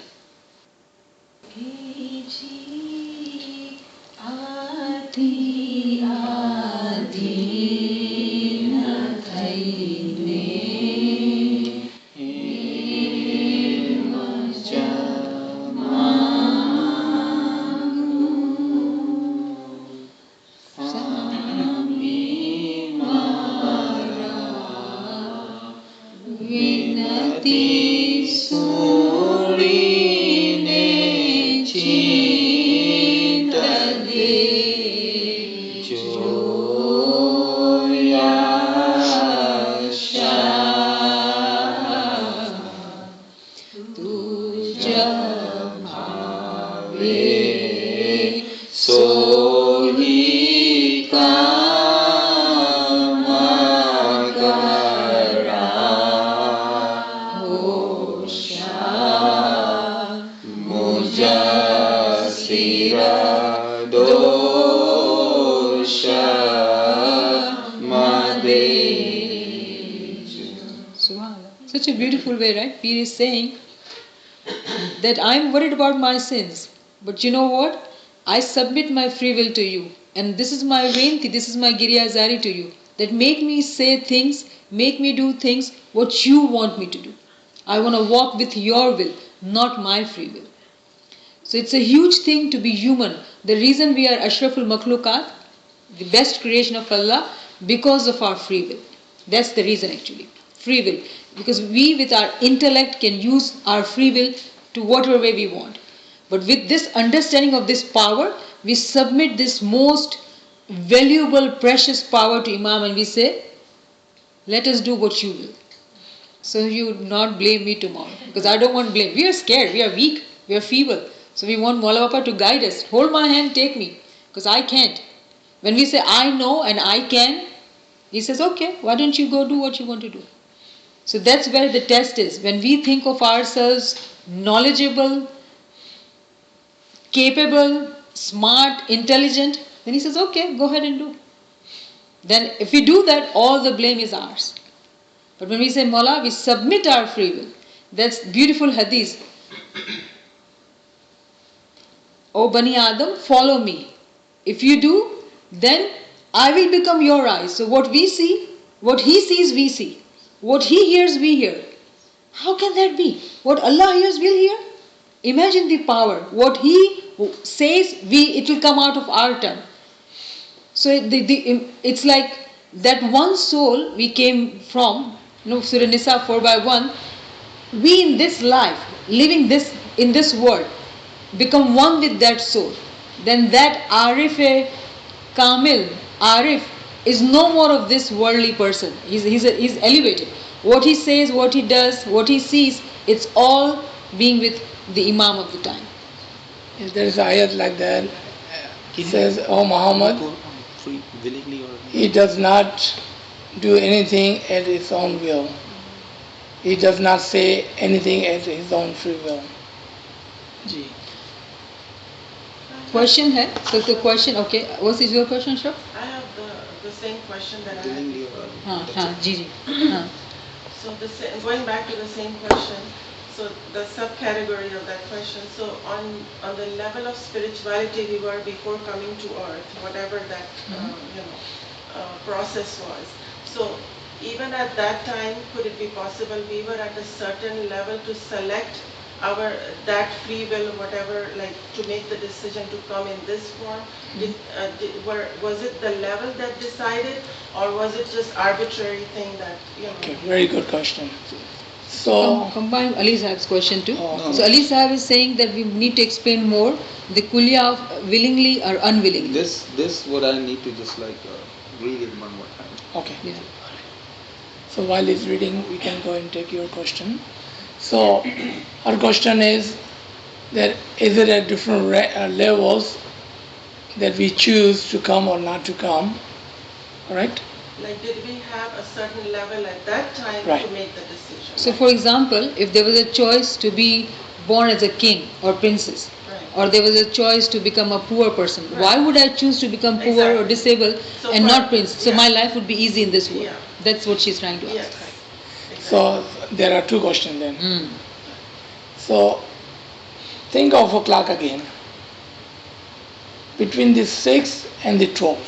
Aati Adhina Thaine Vinati Surine Chintade Joyasha Tuja Bhave Sohi Such a beautiful way, right? Peer is saying that I'm worried about my sins, but you know what? I submit my free will to you, and this is my Venti, this is my Giryazari to you, that make me say things, make me do things what you want me to do. I want to walk with your will, not my free will. So it's a huge thing to be human. The reason we are Ashraful Makhlukat, the best creation of Allah, because of our free will. That's the reason actually. Free will. Because we with our intellect can use our free will to whatever way we want. But with this understanding of this power, we submit this most valuable, precious power to Imam and we say, let us do what you will. So you not blame me tomorrow. Because I don't want blame. We are scared, we are weak, we are feeble. So we want Maula Bapa to guide us. Hold my hand, take me. Because I can't. When we say I know and I can, he says, okay, why don't you go do what you want to do? So that's where the test is. When we think of ourselves knowledgeable, capable, smart, intelligent, then he says, okay, go ahead and do. Then if we do that, all the blame is ours. But when we say Mawla, we submit our free will. That's beautiful hadith. O Bani Adam, follow me. If you do, then I will become your eyes. So what we see, what he sees, we see. What he hears, we hear. How can that be? What Allah hears, will hear. Imagine the power. What He says, it will come out of our tongue. So it's like that one soul we came from, Surah Nisa 4/1. We in this life, living this in this world, become one with that soul. Then that Arif Kamil, Arif, is no more of this worldly person. He's elevated. What he says, what he does, what he sees, it's all being with the Imam of the time. If there is ayat like that, he says, "Oh Muhammad, he does not do anything at his own will. He does not say anything at his own free will." Ji. Question hai? So the question, okay. What is your question, Shaf? I have the same question that I had before. Ji. So going back to the same question, so the subcategory of that question, so on the level of spirituality we were before coming to earth, whatever that process was. So even at that time, could it be possible we were at a certain level to select that free will, whatever, like to make the decision to come in this form? Was it the level that decided, or was it just arbitrary thing that Okay, very good question. So combine Ali Sahib's question too. So Ali Sahib is saying that we need to explain more the kuliya of willingly or unwillingly. This what I need to just read it one more time. Okay. Yeah. So while he's reading, we can go and take your question. So our question is that is it at different levels that we choose to come or not to come, right? Like, did we have a certain level at that time to make the decision? So for example, if there was a choice to be born as a king or princess, or there was a choice to become a poor person, why would I choose to become poor or disabled and not prince? So my life would be easy in this world. That's what she's trying to ask. Exactly. So there are two questions then. So think of a clock again. Between the 6 and the 12,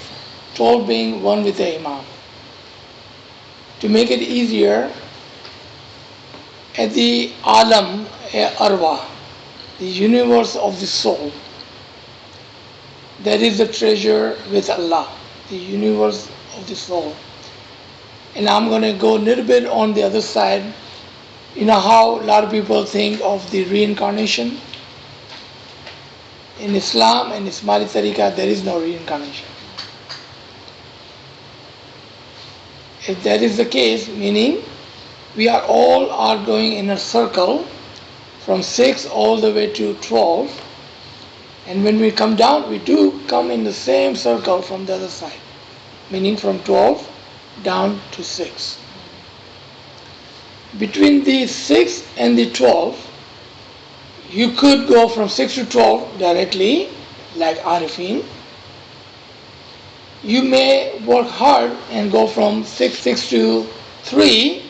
12 being one with the Imam. To make it easier, at the Alam Arwa, the universe of the soul, that is the treasure with Allah, the universe of the soul. And I'm going to go a little bit on the other side. You know how a lot of people think of the reincarnation? In Islam and Ismaili Tariqah, there is no reincarnation. If that is the case, meaning we are all going in a circle from 6 all the way to 12, and when we come down, we do come in the same circle from the other side, meaning from 12 down to 6. Between the 6 and the 12, you could go from 6 to 12 directly, like Arifin. You may work hard and go from 6 to 3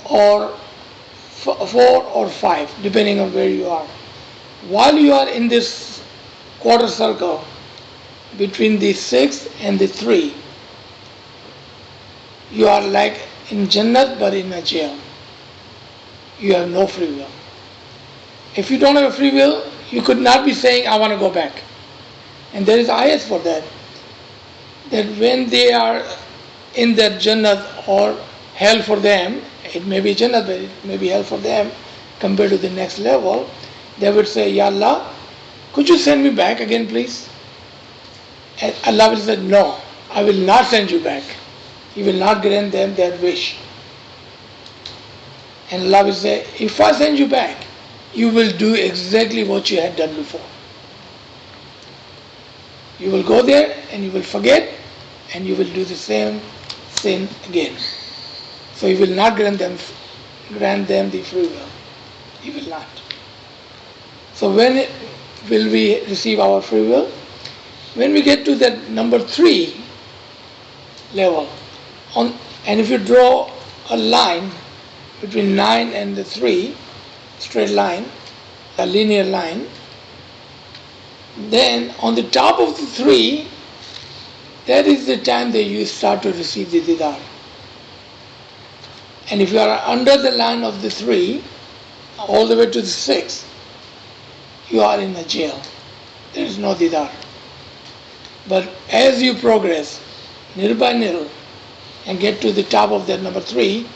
or 4 or 5, depending on where you are. While you are in this quarter circle between the 6 and the 3, you are like in Jannat but in a jail. You have no free will. If you don't have a free will, you could not be saying, I want to go back. And there is ayat for that. That when they are in that Jannat or hell for them, it may be Jannat, but it may be hell for them compared to the next level, they would say, Ya Allah, could you send me back again, please? And Allah will say, no, I will not send you back. He will not grant them their wish. And Allah will say, if I send you back, you will do exactly what you had done before. You will go there and you will forget and you will do the same sin again. So He will not grant them the free will. He will not. So when will we receive our free will? When we get to that number 3 level, and if you draw a line between 9 and the 3, straight line, a linear line, then on the top of the 3, that is the time that you start to receive the didar. And if you are under the line of the 3, all the way to the 6, you are in a jail. There is no didar. But as you progress, nil by nil, and get to the top of that number 3,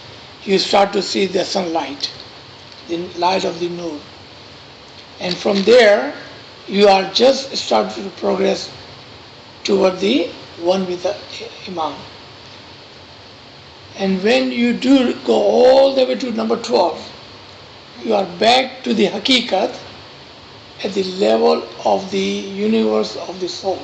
you start to see the sunlight, the light of the nur. And from there, you are just starting to progress toward the one with the Imam. And when you do go all the way to number 12, you are back to the hakikat at the level of the universe of the soul.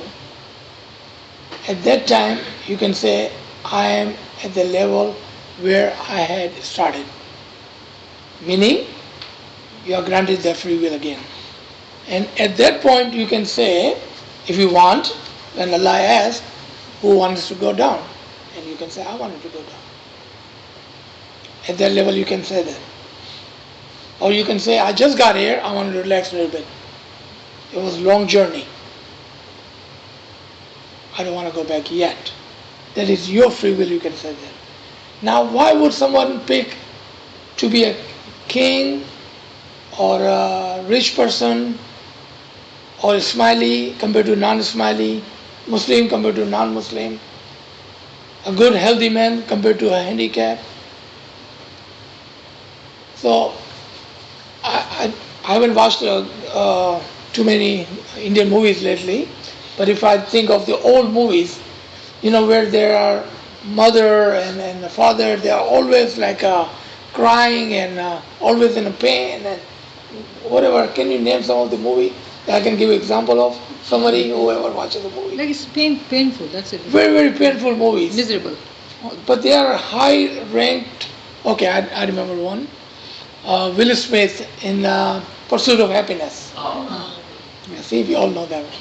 At that time, you can say, I am at the level where I had started. Meaning, you are granted the free will again. And at that point, you can say, if you want, when Allah asks, who wants to go down? And you can say, I wanted to go down. At that level, you can say that. Or you can say, I just got here, I want to relax a little bit. It was a long journey. I don't want to go back yet. That is your free will, you can say that. Now, why would someone pick to be a king or a rich person or a smiley compared to non-smiley, Muslim compared to non-Muslim, a good healthy man compared to a handicap? So, I haven't watched too many Indian movies lately, but if I think of the old movies, where there are mother and the father, they are always like crying and always in a pain and whatever. Can you name some of the movie that I can give an example of? Somebody, whoever watches the movie. Like it's painful, that's it. Very, very painful movies. Miserable. But they are high ranked. Okay, I remember one. Will Smith in Pursuit of Happiness. Yeah, see, we all know that one.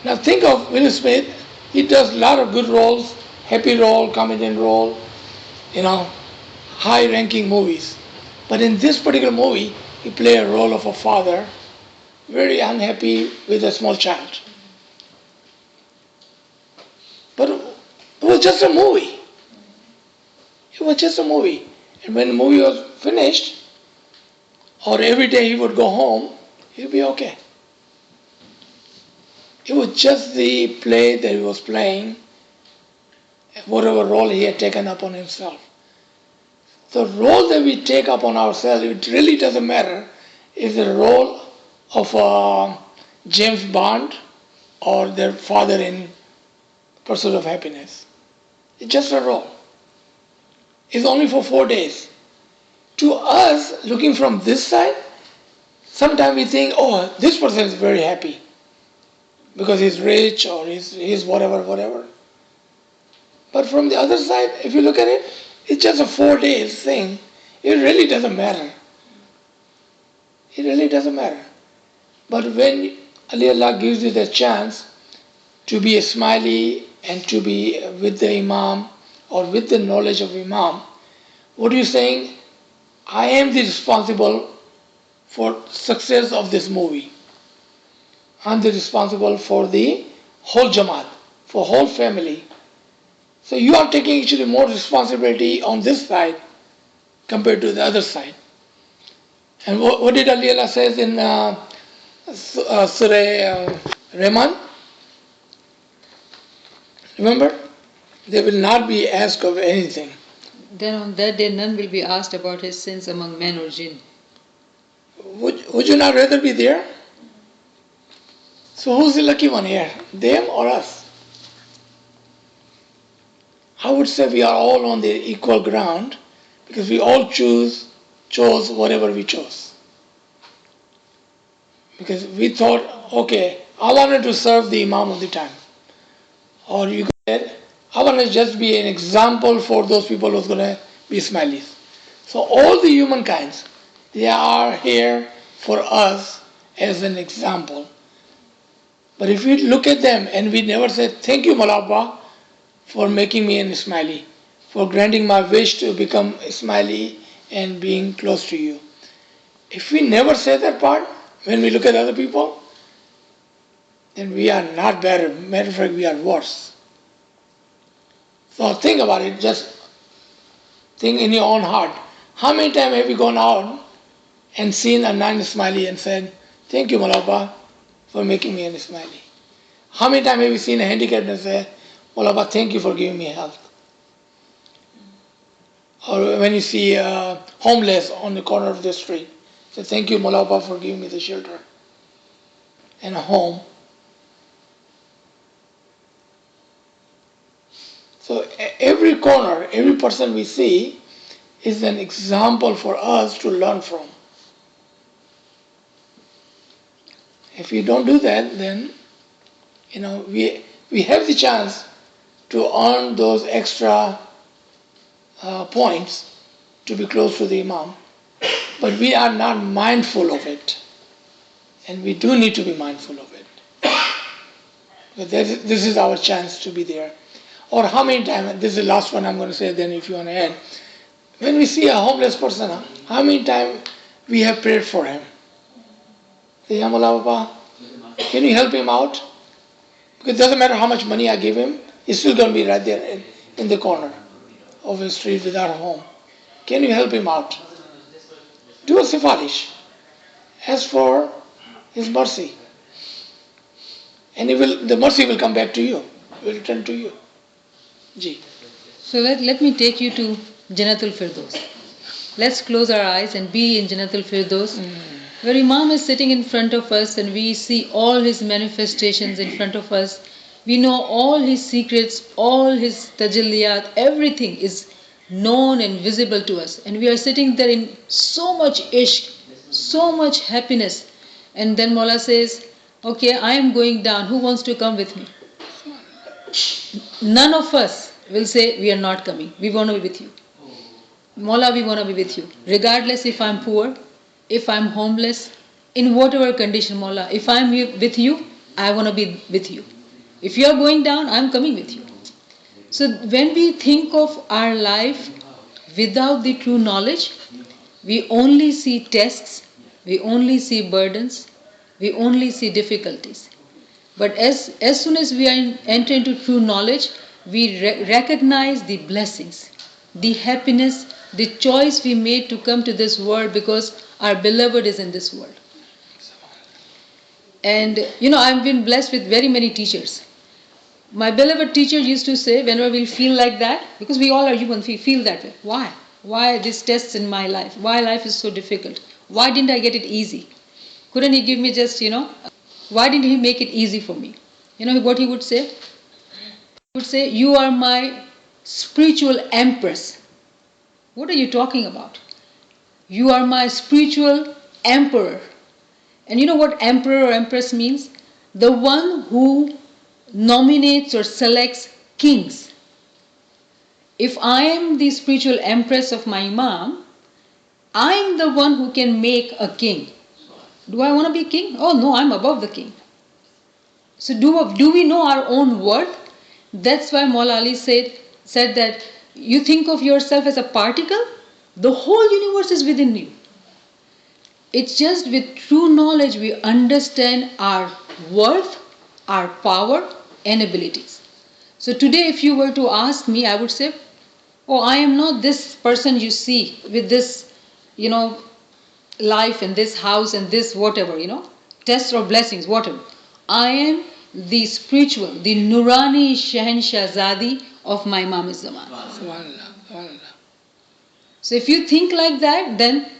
Now think of Will Smith. He does a lot of good roles, happy role, comedian role, high-ranking movies. But in this particular movie, he played a role of a father, very unhappy with a small child. But it was just a movie. It was just a movie. And when the movie was finished, or every day he would go home, he'd be okay. It was just the play that he was playing, whatever role he had taken upon himself. The role that we take upon ourselves, it really doesn't matter if the role of James Bond or their father in Pursuit of Happiness. It's just a role. It's only for 4 days. To us, looking from this side, sometimes we think, oh, this person is very happy because he's rich or he's whatever. But from the other side, if you look at it, it's just a 4 days thing. It really doesn't matter. It really doesn't matter. But when Allah gives you the chance to be a smiley and to be with the Imam or with the knowledge of Imam, what are you saying? I am the responsible for success of this movie. I'm the responsible for the whole Jamaat, for whole family. So you are taking actually more responsibility on this side compared to the other side. And what did Allah says in Surah Rahman? Remember? They will not be asked of anything. Then on that day none will be asked about his sins among men or jinn. Would you not rather be there? So who's the lucky one here? Them or us? I would say we are all on the equal ground because we all chose whatever we chose. Because we thought, okay, I wanted to serve the Imam of the time. Or you said, I want to just be an example for those people who's going to be Ismailis. So all the humankind, they are here for us as an example. But if we look at them and we never say, thank you, Malabba, for making me an Ismaili, for granting my wish to become Ismaili and being close to you. If we never say that part, when we look at other people, then we are not better. Matter of fact, we are worse. So think about it. Just think in your own heart. How many times have you gone out and seen a non-smiley and said, thank you, Malapa, for making me a smiley? How many times have you seen a handicapped and say, Malapa, thank you for giving me health? Or when you see a homeless on the corner of the street, say, thank you, Malapa, for giving me the shelter and a home. So every corner, every person we see is an example for us to learn from. If we don't do that, then we have the chance to earn those extra points to be close to the Imam, but we are not mindful of it, and we do need to be mindful of it. But this is our chance to be there. Or how many times, this is the last one I'm going to say, then if you want to add, when we see a homeless person, how many times we have prayed for him? Say, Ya Mawla Baba, can you help him out? Because it doesn't matter how much money I give him, he's still going to be right there in the corner of the street without a home. Can you help him out? Do a sifarish. Ask for his mercy. And the mercy will come back to you, will return to you. Ji. So let me take you to Jannatul Firdaus. Let's close our eyes and be in Jannatul Firdaus, where Imam is sitting in front of us and we see all his manifestations in front of us. We know all his secrets, all his tajalliyat, everything is known and visible to us. And we are sitting there in so much ishq, so much happiness. And then Mawla says, okay, I am going down. Who wants to come with me? None of us will say, we are not coming. We want to be with you. Mawla, we want to be with you. Regardless if I'm poor, if I'm homeless, in whatever condition, Mawla, if I'm with you, I want to be with you. If you are going down, I'm coming with you. So when we think of our life without the true knowledge, we only see tests, we only see burdens, we only see difficulties. But as soon as we enter into true knowledge, we recognize the blessings, the happiness, the choice we made to come to this world because our beloved is in this world. And I've been blessed with very many teachers. My beloved teacher used to say, whenever we feel like that, because we all are human, we feel that way. Why? Why these tests in my life? Why life is so difficult? Why didn't I get it easy? Couldn't he give me just, why didn't he make it easy for me? You know what he would say? He would say, you are my spiritual empress. What are you talking about? You are my spiritual emperor. And you know what emperor or empress means? The one who nominates or selects kings. If I am the spiritual empress of my Imam, I am the one who can make a king. Do I want to be king? Oh no, I'm above the king. So do we know our own worth? That's why Maula Ali said that you think of yourself as a particle, the whole universe is within you. It's just with true knowledge we understand our worth, our power and abilities. So today if you were to ask me, I would say, oh, I am not this person you see with this, life and this house and this whatever, tests or blessings, whatever. I am the spiritual, the Nurani Shahanshahzadi of my Imam Zaman. So if you think like that, then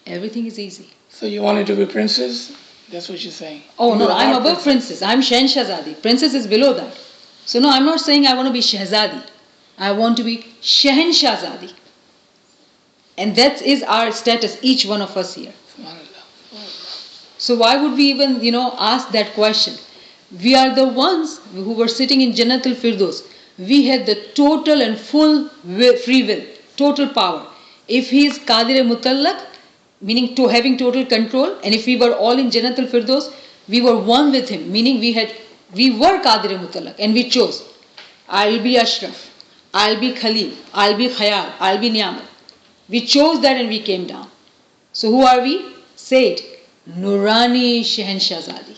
everything is easy. So you wanted to be princess? That's what you're saying. Oh no, I'm above princess. I'm Shahanshahzadi. Princess is below that. So no, I'm not saying I want to be Shahzadi. I want to be Shahanshahzadi. And that is our status, each one of us here. So why would we even, ask that question? We are the ones who were sitting in Jannatul Firdaus. We had the total and full free will, total power. If he is Qadir Mutallaq, meaning to having total control, and if we were all in Jannatul Firdaus, we were one with him, meaning we were Qadir Mutallaq, and we chose. I'll be Ashraf, I'll be Khalil, I'll be Khayal, I'll be Ni'amat. We chose that and we came down. So who are we? Say it. Nurani Shahanshahzadi.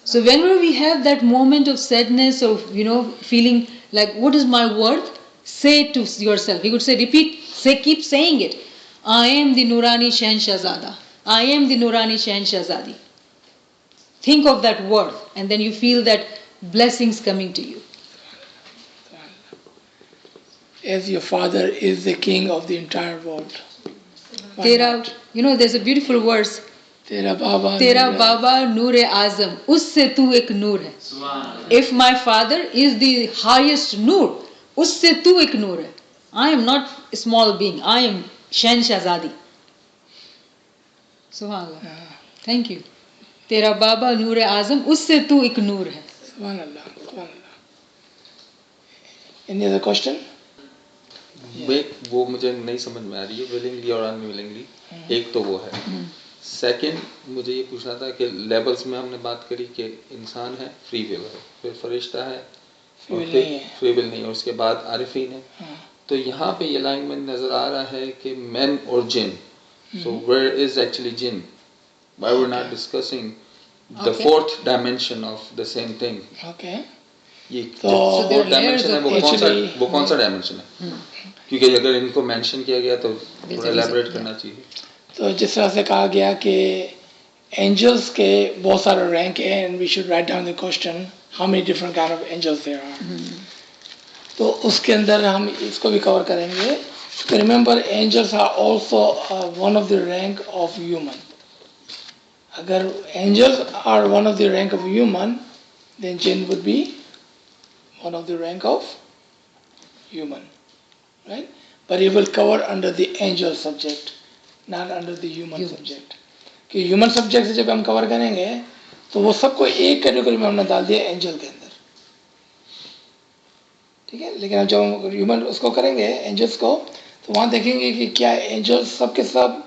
So whenever we have that moment of sadness or, feeling like, what is my worth? Say it to yourself. You could say, repeat Say, keep saying it. I am the Nurani Shahnshahzada. I am the Nurani Shahnshahzadi. Think of that word and then you feel that blessings coming to you. As your father is the king of the entire world. Why Tera, not? you know, there's a beautiful verse. Tera Baba. Tera Noor- Baba Noor Azam, usse tu ek noor hai. If my father is the highest noor, usse tu ek noor hai. I am not a small being. I am Shahnshahzadi. Subhanallah. Thank you. Tera Baba Noor Azam, usse tu ek noor hai. Subhanallah. Subhanallah. Any other question? वो मुझे नहीं समझ में आ रही है, willingly और unwillingly. एक तो वो है। सेकंड, मुझे ये पूछना था कि लेवल्स में हमने बात करी कि इंसान है, फ्री विल है, फिर फरिश्ता है, और फिर फ्री विल नहीं है, उसके बाद आरिफीन है। तो यहाँ पे ये अलाइनमेंट नजर आ रहा है कि मैन और जिन। So where is actually jinn? Why we are not discussing the fourth dimension of the same thing? Okay. ये So, फोर्थ डायमेंशन है, actually- वो कौन सा डायमेंशन है? क्योंकि अगर इनको मेंशन किया गया तो थोड़ा एलैबोरेट करना चाहिए। तो जिस तरह से कहा गया कि एंजल्स के बहुत सारे रैंक है and we should write down the question how many different kind of angels there are. तो उसके अंदर हम इसको भी कवर करेंगे। Remember angels are also one of the rank of human. अगर angels are one of the rank of human then jinn would be one of the rank of human, right? But it will cover under the angel subject, not under the human subject. कि human subject से जब हम cover करेंगे तो वो सबको एक category में हमने डाल दिया एंजल के अंदर, ठीक है। लेकिन जब हम ह्यूमन उसको करेंगे एंजल्स को, तो वहाँ देखेंगे कि क्या एंजल्स सब के सब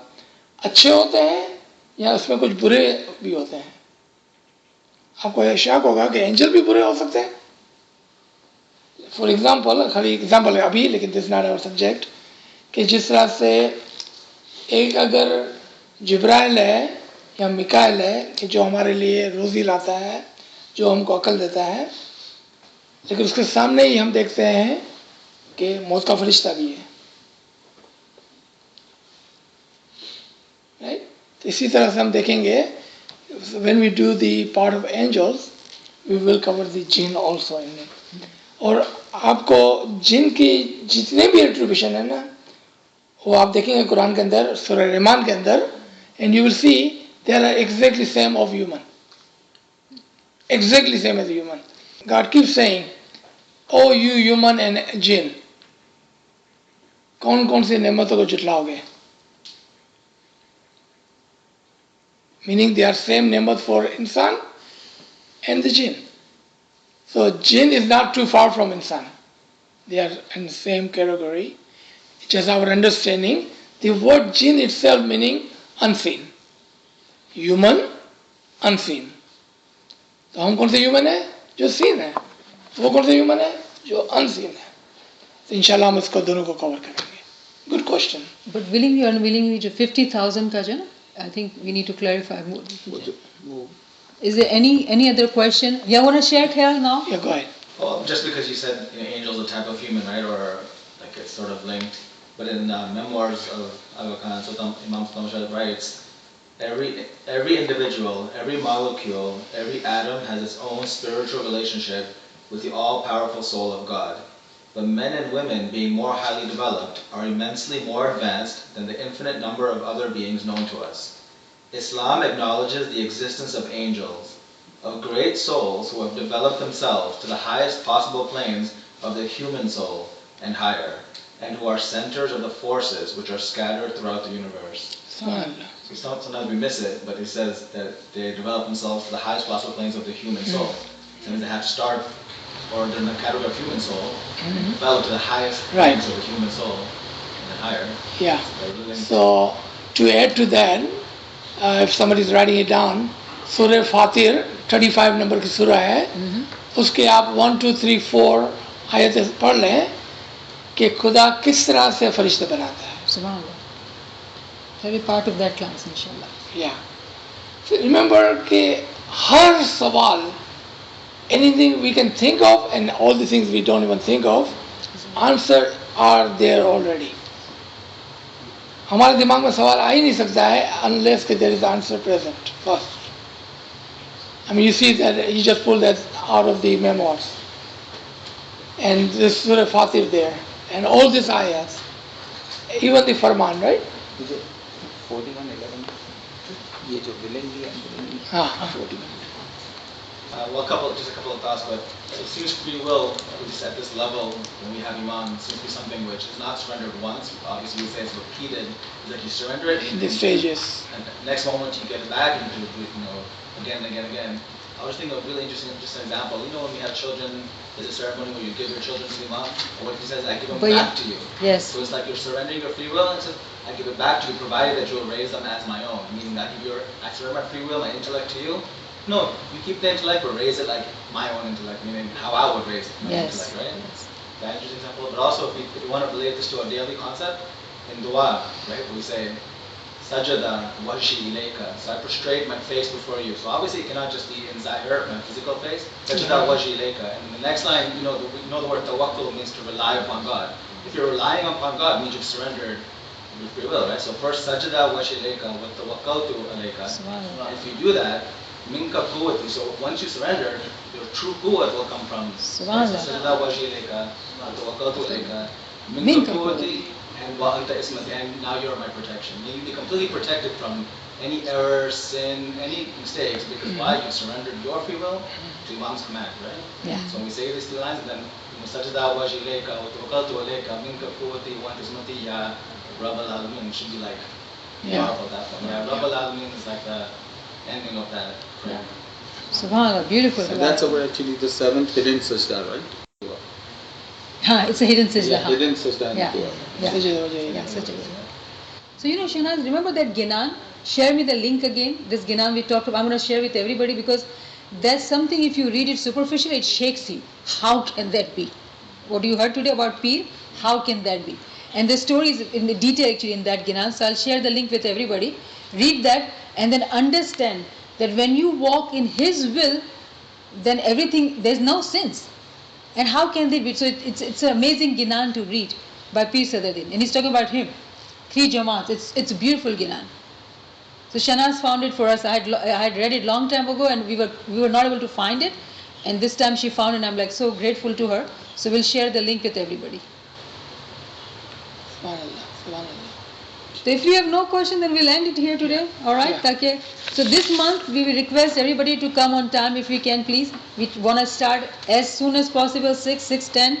अच्छे होते हैं या उसमें कुछ बुरे भी होते हैं। आपको यह शक होगा कि एंजल भी बुरे हो सकते हैं। फॉर एग्जाम्पल, खाली एग्जाम्पल है अभी, लेकिन दिस नॉट आवर सब्जेक्ट, कि जिस तरह से एक अगर जिब्राइल है या मिकाइल है कि जो हमारे लिए रोज़ी लाता है, जो हमको अकल देता है, लेकिन उसके सामने ही हम देखते हैं कि मौत का फरिश्ता भी है, राइट। तो इसी तरह से हम देखेंगे when we do the part of angels we will cover the jinn also in it. और आपको जिन की जितने भी एट्रीब्यूशन है ना, वो आप देखेंगे कुरान के अंदर सूरह रहमान के अंदर, and you will see they are exactly same of human, exactly same as human. God keep saying O you human and jinn, कौन कौन सी नेमतों को जुटलाओगे? मीनिंग दे आर सेम नेमत फॉर इंसान and the jinn. So jinn is not too far from insan. They are in the same category. Just our understanding. The word jinn itself meaning unseen. Human, unseen. तो हम कौन से human है? जो scene है। वो कौन से ह्यूमन है? जो अनसीन है। तो इंशाल्लाह हम इसको दोनों को कवर करेंगे। Good question. But willingly or unwillingly, जो 50,000 का जो ना, I think we need to clarify more. Is there any other question? You want to share it here now? Yeah, go ahead. Well, just because you said angels are a type of human, right, or like it's sort of linked, but in memoirs of Aga Khan, so Imam Sultan writes, every individual, every molecule, every atom has its own spiritual relationship with the all-powerful soul of God. But men and women, being more highly developed, are immensely more advanced than the infinite number of other beings known to us. Islam acknowledges the existence of angels, of great souls who have developed themselves to the highest possible planes of the human soul and higher, and who are centers of the forces which are scattered throughout the universe. So sometimes we miss it, but it says that they develop themselves to the highest possible planes of the human soul. So that means they have to start, or they're in the category of human soul, and develop to the highest planes of the human soul, and then higher. Yeah. So to add to that, if somebody is writing it down, सूरह Fatir 35 number की सूरह है, उसके आप 1, 2, 3, 4 आयतें पढ़ लें कि खुदा किस तरह से फरिश्ते बनाता है। Subhanallah. That will be part of that class, inshallah. Yeah. So remember कि हर सवाल, anything we can think of and all the things we don't even think of, answer are there already. हमारे दिमाग में सवाल आ ही नहीं सकता है unless that there is answer present first. I mean, you see that you just pull that out of the memoirs, and this Surah Fatir there, and all these ayahs, even the Farman, right? मुझे 41:11 ये जो willingly and willingly हाँ. 41. Well, just a couple of thoughts, but it seems free will, at least at this level, when we have Iman, seems to be something which is not surrendered once. Obviously, we say it's repeated. It's like you surrender it In the stages. and the next moment you get it back and you do it, again and again and again. I was thinking of a really interesting just an example. When we have children, there's a ceremony where you give your children to Imam, or what he says, I give them back to you. Yes. So it's like you're surrendering your free will, and it says, I give it back to you, provided that you'll raise them as my own. Meaning that I surrender my free will, my intellect to you. No, you keep the intellect, but raise it like my own intellect, meaning how I would raise my intellect, right? Yes. That interesting example. But also, if you want to relate this to a daily concept, in dua, right, we say, Sajada wajhi ilayka. So I prostrate my face before you. So obviously it cannot just be in zahir, my physical face. Sajada wajhi ilayka. And the next line, the word tawakkul means to rely upon God. If you're relying upon God, it means you've surrendered your free will, right? So first, sajada wajhi ilayka wa tawakkaltu alayka. And if you do that, minka quwwati. So once you surrendered, your true quwwat will come from sajada wajhi ilayka wa tawakkaltu alayka. Minka quwwati. And now you're my protection. You'll be completely protected from any errors, sin, any mistakes, because why? You surrendered your free will to Imam's command, right? Yeah. So when we say these two lines, and then Sajda wajhi ilayka wa tawakkaltu alayka minka quwwati wa antasmati ya Rabbal Alamin should be like powerful at that point. Yeah, Rabbal Alamin is like the ending of that prayer. Subhanallah, beautiful. And that's our actually the 7th hidden sajda, right? It's a hidden sajda. Yeah, hidden sajda in Yeah. dua. Yeah, sajda. So Shahnaz, remember that Ginan? Share me the link again. This Ginan we talked about. I'm going to share with everybody because that's something. If you read it superficially, it shakes you. How can that be? What you heard today about Pir? How can that be? And the story is in the detail actually in that Ginan. So I'll share the link with everybody. Read that and then understand that when you walk in His will, then everything, there's no sins. And how can they be? So it's an amazing Ginan to read by Pir Sadaruddin. And he's talking about him. 3 Jamaats. It's a beautiful Ginan. So Shahnaz found it for us. I had read it long time ago and we were not able to find it. And this time she found it and I'm like so grateful to her. So we'll share the link with everybody. So if you have no question, then we'll end it here today. All right? Yeah. Okay. So this month we will request everybody to come on time if we can, please. We want to start as soon as possible, 6:10.